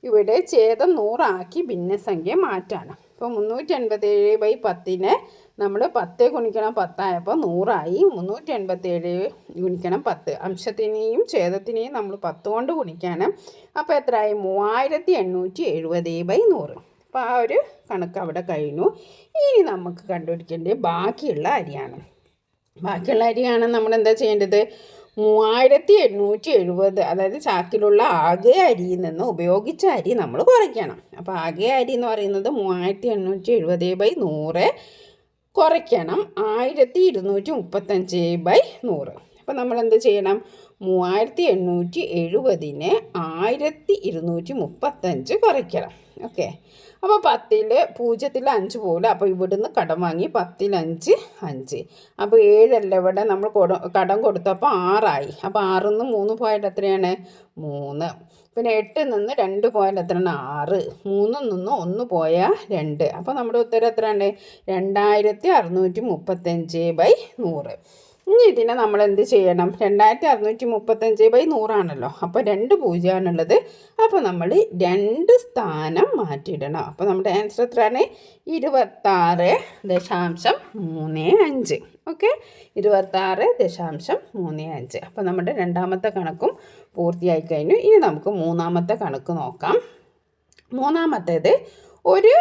ഇവിടെ ഛേദം 100 ആക്കി ഭിന്നസംഖ്യ മാറ്റാണ്. അപ്പോൾ 387/10 നമ്മൾ 10 ഗുണിക്കണം 10 ആയപ്പോൾ 100 387 ഗുണിക്കണം 10 അംശത്തിനെയും ഛേദത്തിനെയും നമ്മൾ 10 കൊണ്ട് ഗുണിക്കാണ്. അപ്പോൾ എത്രയായി? 3870/100. അപ്പോൾ ആ ഒരു കണക്ക് അവിടെ കഴിഞ്ഞു. ഇനി നമുക്ക് കണ്ടുപിടിക്കേണ്ടത് ബാക്കിയുള്ള അരിയാണ്. ബാക്കിയുള്ള അരിയാണ് നമ്മൾ എന്താ ചെയ്യേണ്ടത്? 3870, അതായത് ചാക്കിലുള്ള ആകെ അരിയിൽ നിന്ന് ഉപയോഗിച്ച അരി നമ്മൾ കുറയ്ക്കണം. അപ്പോൾ ആകെ അരി എന്ന് പറയുന്നത് 3870/100 കുറയ്ക്കണം 1235/100. അപ്പോൾ നമ്മൾ എന്ത് ചെയ്യണം? 3870-നെ 1235 കുറയ്ക്കണം. ഓക്കെ, അപ്പോൾ 10-ൽ 0-ൽ 5 പോകില്ല. അപ്പോൾ ഇവിടുന്ന് കടം വാങ്ങി 10-ൽ 5 5. അപ്പോൾ 7 ഇവിടെ നമ്മൾ കടം കൊടുത്തപ്പോൾ 6 ആയി. അപ്പോൾ 6-ൽ നിന്ന് 3 പോയാൽ എത്രയാണ്? 3. പിന്നെ 8-ൽ നിന്ന് 2 പോയാൽ എത്രയാണ്? 6. 3-ൽ നിന്ന് 1 പോയാൽ 2. അപ്പോൾ നമ്മുടെ ഉത്തരം എത്രയാണ്? 2635/100. ഇനി ഇതിനെ നമ്മൾ എന്ത് ചെയ്യണം? 2635/100 ആണല്ലോ. അപ്പോൾ 2 0 അപ്പോൾ നമ്മൾ 2 സ്ഥാനം മാറ്റിയിടണം. അപ്പോൾ നമ്മുടെ ആൻസർ എത്രയാണ്? 26.35. ഓക്കെ, 26.35. അപ്പോൾ നമ്മുടെ രണ്ടാമത്തെ കണക്കും പൂർത്തിയായി കഴിഞ്ഞു. ഇനി നമുക്ക് മൂന്നാമത്തെ കണക്ക് നോക്കാം. മൂന്നാമത്തേത് ഒരു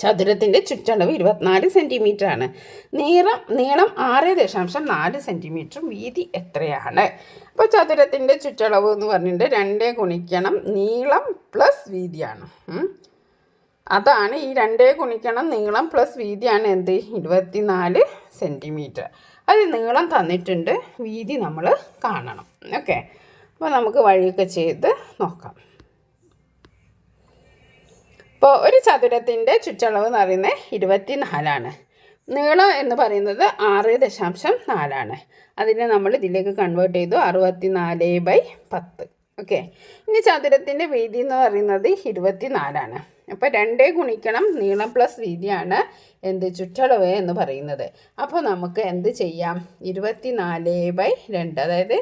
ചതുരത്തിൻ്റെ ചുറ്റളവ് 24 സെൻറ്റിമീറ്റർ ആണ്. നീളം 6.4 സെൻറ്റിമീറ്ററും വീതി എത്രയാണ്? അപ്പോൾ ചതുരത്തിൻ്റെ ചുറ്റളവ് എന്ന് പറഞ്ഞിട്ട് 2 ഗുണിക്കണം നീളം പ്ലസ് വീതിയാണ്. അതാണ് ഈ 2 ഗുണിക്കണം നീളം പ്ലസ് വീതിയാണ് എന്ത്? 24 സെൻറ്റിമീറ്റർ. അത് നീളം തന്നിട്ടുണ്ട്, വീതി നമ്മൾ കാണണം. ഓക്കെ, അപ്പോൾ നമുക്ക് വഴിയൊക്കെ ചെയ്ത് നോക്കാം. ഇപ്പോൾ ഒരു ചതുരത്തിൻ്റെ ചുറ്റളവ് എന്ന് പറയുന്നത് 24. നീളം എന്ന് പറയുന്നത് 6.4. അതിനെ നമ്മൾ ഇതിലേക്ക് കൺവേർട്ട് ചെയ്തു 64/10. ഓക്കെ, ഇനി ചതുരത്തിൻ്റെ വീതി എന്ന് പറയുന്നത് 24. അപ്പോൾ 2 ഗുണിക്കണം നീളം പ്ലസ് വീതിയാണ് എന്ത്? ചുറ്റളവ് എന്ന് പറയുന്നത്. അപ്പോൾ നമുക്ക് എന്ത് ചെയ്യാം? 24/2, അതായത്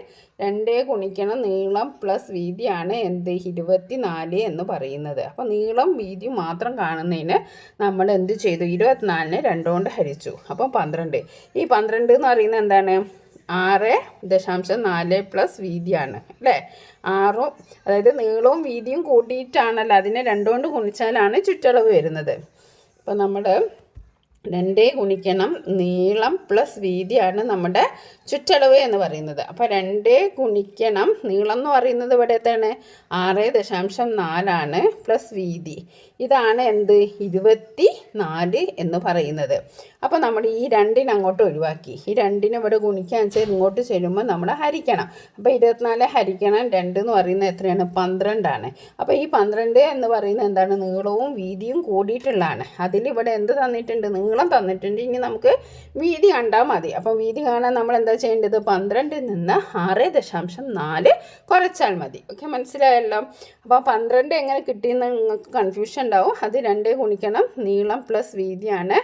2 ഗുണിക്കണം നീളം പ്ലസ് വീതിയാണ് എന്ത്? 24 എന്ന് പറയുന്നത്. അപ്പോൾ നീളം വീതി മാത്രം കാണുന്നതിന് നമ്മൾ എന്ത് ചെയ്തു? 24-നെ 2 കൊണ്ട് ഹരിച്ചു. അപ്പോൾ 12. ഈ 12 എന്ന് പറയുന്നത് എന്താണ്? 6.4 പ്ലസ് വീതിയാണ് അല്ലേ? 6, അതായത് നീളവും വീതിയും കൂട്ടിയിട്ടാണല്ലോ അതിനെ 2 കൊണ്ട് ഗുണിച്ചാലാണ് ചുറ്റളവ് വരുന്നത്. അപ്പോൾ നമ്മൾ 2 ഗുണിക്കണം നീളം പ്ലസ് വീതിയാണ് നമ്മുടെ ചുറ്റളവ് എന്ന് പറയുന്നത്. അപ്പോൾ 2 ഗുണിക്കണം നീളം എന്ന് പറയുന്നത് ഇവിടെ എത്രയാണ്? 6.4 പ്ലസ് വീതി. ഇതാണ് എന്ത്? 24 എന്ന് പറയുന്നത്. അപ്പോൾ നമ്മൾ ഈ 2-നെ അങ്ങോട്ട് ഒഴിവാക്കി. ഈ 2-നെ ഇവിടെ ഗുണിക്കാൻ വെച്ചാൽ ഇങ്ങോട്ട് ചെല്ലുമ്പോൾ നമ്മൾ ഹരിക്കണം. അപ്പോൾ 24 ഹരിക്കണം 2 എന്ന് പറയുന്നത് എത്രയാണ്? 12 അപ്പോൾ ഈ 12 എന്ന് പറയുന്നത് എന്താണ്? നീളവും വീതിയും കൂടിയിട്ടുള്ളതാണ്. അതിലിവിടെ എന്ത് തന്നിട്ടുണ്ട്? നീളം തന്നിട്ടുണ്ട്. ഇനി നമുക്ക് വീതി കണ്ടാൽ മതി. അപ്പോൾ വീതി കാണാൻ നമ്മൾ എന്താ ചെയ്യേണ്ടത്? 12-ൽ നിന്ന് 6.4 കുറച്ചാൽ മതി. ഓക്കെ, മനസ്സിലായല്ലോ. അപ്പോൾ 12 എങ്ങനെ കിട്ടിയെന്ന് നിങ്ങൾക്ക് കൺഫ്യൂഷൻ ഉണ്ടാവും. അത് 2 ഗുണിക്കണം നീളം പ്ലസ് വീതിയാണ്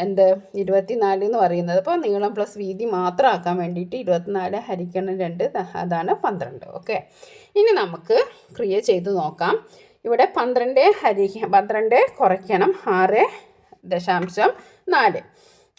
എന്ത്? 24 എന്ന് പറയുന്നത്. അപ്പോൾ നീളം പ്ലസ് വീതി മാത്രം ആക്കാൻ വേണ്ടിയിട്ട് 24 ഹരിക്കണം 2, അതാണ് 12. ഓക്കെ, ഇനി നമുക്ക് ക്രിയ ചെയ്ത് നോക്കാം. ഇവിടെ 12 കുറയ്ക്കണം 6.4.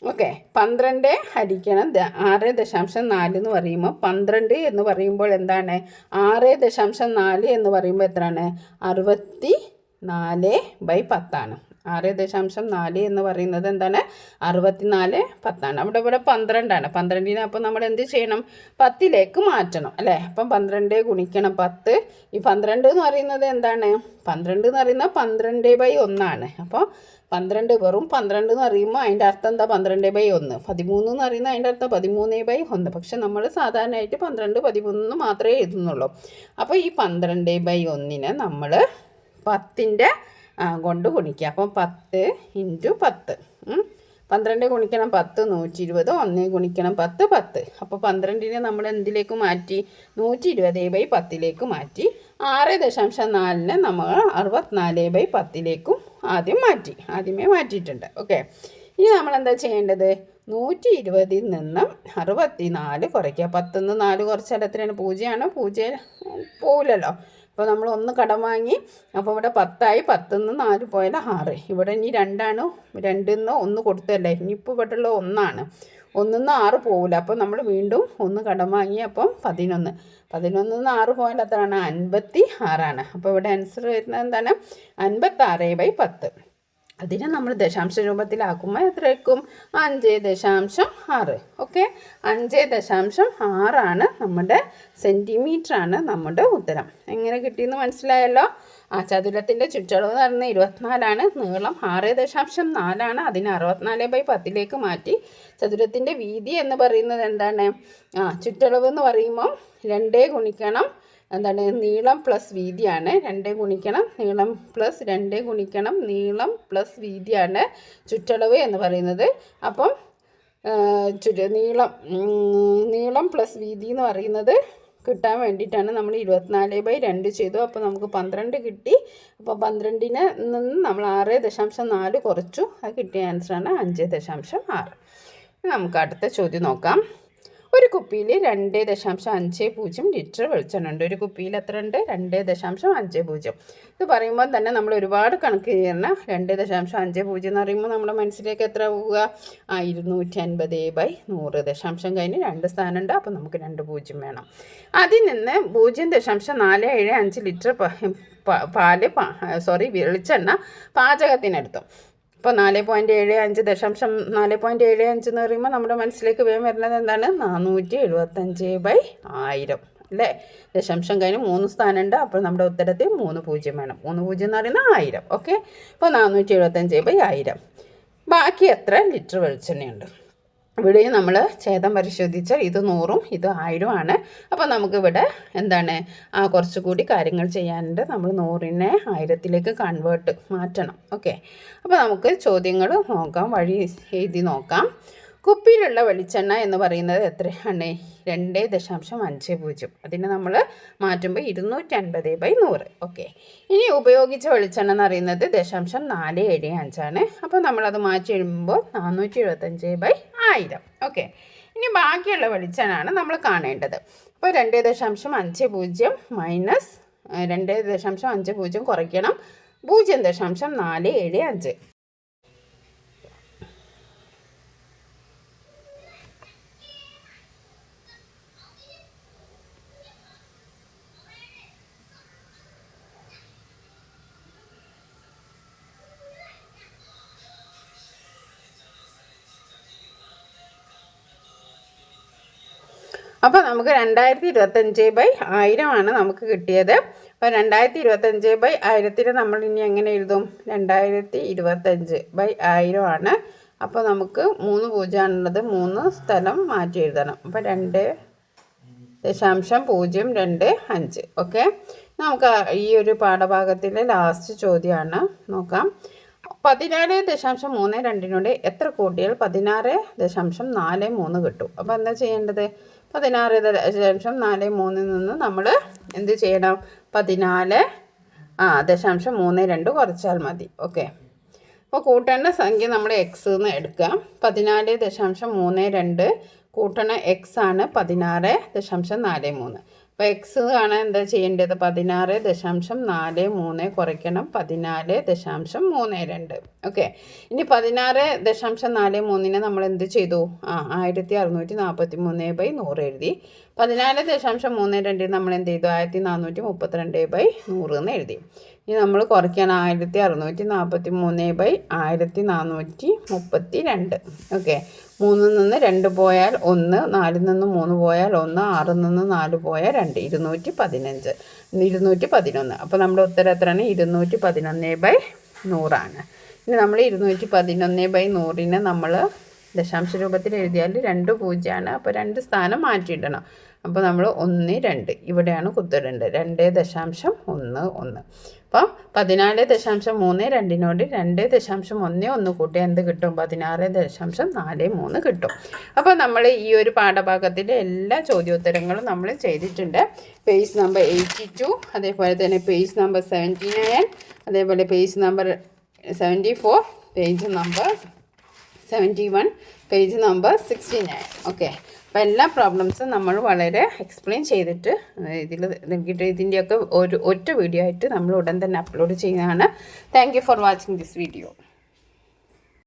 ഓക്കെ, 12 ഹരിക്കണം 6.4 എന്ന് പറയുമ്പോൾ 12 എന്ന് പറയുമ്പോൾ എന്താണ്? 6.4 എന്ന് പറയുമ്പോൾ എത്രയാണ്? 64/10. 6.4 എന്ന് പറയുന്നത് എന്താണ്? 64 10 ഇവിടെ 12 12നെ അപ്പോൾ നമ്മൾ എന്ത് ചെയ്യണം? 10ലേക്ക് മാറ്റണം അല്ലേ? അപ്പം 12 ഗുണിക്കണം 10. ഈ 12 എന്ന് പറയുന്നത് എന്താണ്? 12 എന്ന് പറയുന്നത് 12/1 അപ്പോൾ 12 വെറും 12 എന്ന് പറയുമ്പോൾ അതിൻ്റെ അർത്ഥം എന്താ? 12/1. 13 എന്ന് പറയുന്നത് അതിൻ്റെ അർത്ഥം 13/1. പക്ഷെ നമ്മൾ സാധാരണയായിട്ട് 12 13 മാത്രമേ എഴുതുന്നുള്ളൂ. അപ്പോൾ ഈ 12/1 നമ്മൾ 10ൻ്റെ കൊണ്ട് ഗുണിക്കുക. അപ്പം 10 × 10 12 ഗുണിക്കണം 10 120. 1 ഗുണിക്കണം 10 10. അപ്പോൾ 12നെ നമ്മൾ എന്തിലേക്ക് മാറ്റി? 120/10ലേക്ക് മാറ്റി. 6.4നെ നമ്മൾ 64/10ലേക്കും ആദ്യമേ മാറ്റിയിട്ടുണ്ട്. ഓക്കെ, ഇനി നമ്മൾ എന്താ ചെയ്യേണ്ടത്? 120ൽ നിന്നും 64 കുറയ്ക്കുക. 10ൽ നിന്ന് 4 കുറച്ചാൽ എത്രയാണ്? 0 പോവില്ലല്ലോ. അപ്പോൾ നമ്മൾ 1 കടം വാങ്ങി. അപ്പോൾ ഇവിടെ 10ആയി. 10ൽ നിന്ന് 4 പോയാൽ 6. ഇവിടെ ഇനി 2 2ൽ നിന്ന് 1 കൊടുത്തല്ലേ. ഇനിയിപ്പോൾ ഇവിടെയുള്ള 1 1ൽ നിന്ന് 6 പോവില്ല. അപ്പോൾ നമ്മൾ വീണ്ടും 1 കടം വാങ്ങി. അപ്പം 11 11ൽ നിന്ന് 6 പോയാൽ എത്രയാണ്? 56. അപ്പോൾ ഇവിടെ ആൻസർ വരുന്നത് എന്താണ്? 56/10. അതിനെ നമ്മൾ ദശാംശ രൂപത്തിലാക്കുമ്പോൾ എത്രയായിരിക്കും? 5.6. ഓക്കെ, 5.6 നമ്മുടെ സെൻറ്റിമീറ്ററാണ് നമ്മുടെ ഉത്തരം. എങ്ങനെ കിട്ടിയെന്ന് മനസ്സിലായല്ലോ? ചതുരത്തിൻ്റെ ചുറ്റളവ് എന്ന് പറയുന്നത് 24 നീളം 6.4 അതിനെ 64/10ലേക്ക് മാറ്റി. ചതുരത്തിൻ്റെ വീതി എന്ന് പറയുന്നത് എന്താണ്? ചുറ്റളവ് എന്ന് പറയുമ്പോൾ 2 ഗുണിക്കണം എന്താണ്? നീളം പ്ലസ് വീതിയാണ്. 2 ഗുണിക്കണം നീളം പ്ലസ് 2 ഗുണിക്കണം നീളം പ്ലസ് വീതിയാണ് ചുറ്റളവ് എന്ന് പറയുന്നത്. അപ്പം നീളം പ്ലസ് വീതി എന്ന് പറയുന്നത് കിട്ടാൻ വേണ്ടിയിട്ടാണ് നമ്മൾ 24/2 ചെയ്തു. അപ്പോൾ നമുക്ക് 12 കിട്ടി. അപ്പോൾ 12ന് നിന്ന് നമ്മൾ 6.4 കുറച്ചു. അത് കിട്ടിയ ആൻസറാണ് 5.6. നമുക്ക് അടുത്ത ചോദ്യം നോക്കാം. ഒരു കുപ്പിയിൽ 2.50 ലിറ്റർ വെളിച്ചെണ്ണ ഉണ്ട്. ഒരു കുപ്പിയിൽ എത്ര ഉണ്ട്? 2.50. ഇത് പറയുമ്പോൾ തന്നെ നമ്മൾ ഒരുപാട് കണക്ക് ചെയ്യണം. 2.50 എന്ന് പറയുമ്പോൾ നമ്മുടെ മനസ്സിലേക്ക് എത്ര പോവുക? 250/100. ദശാംശം കഴിഞ്ഞ് 2 സ്ഥാനമുണ്ട്. അപ്പോൾ നമുക്ക് 2 0 വേണം. അതിൽ നിന്ന് 0.475 ലിറ്റർ വെളിച്ചെണ്ണ പാചകത്തിനെടുത്തു. ഇപ്പോൾ 4.75 എന്ന് പറയുമ്പോൾ നമ്മുടെ മനസ്സിലേക്ക് വേഗം വരുന്നത് എന്താണ്? 475/1000 അല്ലേ? ദശാംശം കഴിഞ്ഞ് 3 സ്ഥാനമുണ്ട്. അപ്പോൾ നമ്മുടെ ഉത്തരത്തിൽ 3 0 വേണം. 3 0 എന്ന് പറയുന്നത് 1000. ഓക്കെ, അപ്പോൾ 475/1000. ബാക്കി എത്ര ലിറ്റർ വെളിച്ചെണ്ണയുണ്ട്? ഇവിടെ നമ്മൾ ഛേദം പരിശോധിച്ചാൽ ഇത് 100ഉം ഇത് 1000ആണ്. അപ്പോൾ നമുക്കിവിടെ എന്താണ്? കുറച്ചുകൂടി കാര്യങ്ങൾ ചെയ്യാനുണ്ട്. നമ്മൾ 100നെ 1000ലേക്ക് മാറ്റണം. ഓക്കെ, അപ്പോൾ നമുക്ക് ചോദ്യങ്ങൾ നോക്കാം, വഴി എഴുതി നോക്കാം. കുപ്പിയിലുള്ള വെളിച്ചെണ്ണ എന്ന് പറയുന്നത് എത്രയാണ്? 2.50. അതിനെ നമ്മൾ മാറ്റുമ്പോൾ 250/100. ഓക്കെ, ഇനി ഉപയോഗിച്ച വെളിച്ചെണ്ണ എന്ന് പറയുന്നത് 0.475. അപ്പോൾ നമ്മളത് മാറ്റി എഴുതുമ്പോൾ 475/1000. ഓക്കെ, ഇനി ബാക്കിയുള്ള വെളിച്ചെണ്ണയാണ് നമ്മൾ കാണേണ്ടത്. അപ്പോൾ 2.50 മൈനസ് 2.50 കുറയ്ക്കണം 0.475. അപ്പോൾ നമുക്ക് 2025/1000 നമുക്ക് കിട്ടിയത്. അപ്പോൾ 2025/1000 നമ്മൾ ഇനി എങ്ങനെ എഴുതും? 2025/1000 അപ്പോൾ നമുക്ക് 3 0 ആണുള്ളത്. 3 സ്ഥലം മാറ്റി എഴുതണം. അപ്പോൾ 2.025. ഓക്കെ, നമുക്ക് ഈ ഒരു പാഠഭാഗത്തിലെ ലാസ്റ്റ് ചോദ്യമാണ് നോക്കാം. 14.32 എത്ര കൂട്ടിയാൽ 16.43 കിട്ടും? അപ്പോൾ എന്താ ചെയ്യേണ്ടത്? 16.43 നിന്ന് നമ്മൾ എന്ത് ചെയ്യണം? 14.32 കുറച്ചാൽ മതി. ഓക്കെ, അപ്പോൾ കൂട്ടേണ്ട സംഖ്യ നമ്മൾ എക്സ് എന്ന് എടുക്കാം. 14.32 കൂട്ടണ എക്സ് ആണ് 16.43. അപ്പോൾ എക്സ് കാണാൻ എന്താ ചെയ്യേണ്ടത്? 16.43 കുറയ്ക്കണം 14.32. ഓക്കെ, ഇനി 16.43നെ നമ്മൾ എന്ത് ചെയ്തു? 1643/100 എഴുതി. 14.32 നമ്മൾ എന്ത് ചെയ്തു? 1432/100 എന്ന് എഴുതി. ഇനി നമ്മൾ കുറയ്ക്കാൻ 1643/1432. ഓക്കെ, 3 നിന്ന് 2 പോയാൽ 1, 4 നിന്ന് 3 പോയാൽ 1, 6 നിന്ന് 4 പോയാൽ 2, 215, 211. അപ്പോൾ നമ്മുടെ ഉത്തരം എത്രയാണ്? 211/100 ഇനി നമ്മൾ 211/100 നമ്മൾ ദശാംശ രൂപത്തിൽ എഴുതിയാൽ 2 0 അപ്പോൾ 2 സ്ഥാനം മാറ്റിയിടണം. അപ്പോൾ നമ്മൾ 1 2 ഇവിടെയാണ് കുത്തിടേണ്ടത്. 2.11. അപ്പം 14.32 2.11 കൂട്ടി എന്ത് കിട്ടും? 16.43 കിട്ടും. അപ്പോൾ നമ്മൾ ഈ ഒരു പാഠഭാഗത്തിലെ എല്ലാ ചോദ്യോത്തരങ്ങളും നമ്മൾ ചെയ്തിട്ടുണ്ട്. പേജ് നമ്പർ 82, അതേപോലെ തന്നെ പേജ് നമ്പർ 79, അതേപോലെ page number 74, page number 71, page number 69. Okay, അപ്പോൾ എല്ലാ പ്രോബ്ലംസും നമ്മൾ വളരെ എക്സ്പ്ലെയിൻ ചെയ്തിട്ട് ഇതിൻ്റെയൊക്കെ ഒറ്റ വീഡിയോ ആയിട്ട് നമ്മൾ ഉടൻ തന്നെ അപ്ലോഡ് ചെയ്യുന്നതാണ്. Thank you for watching this video.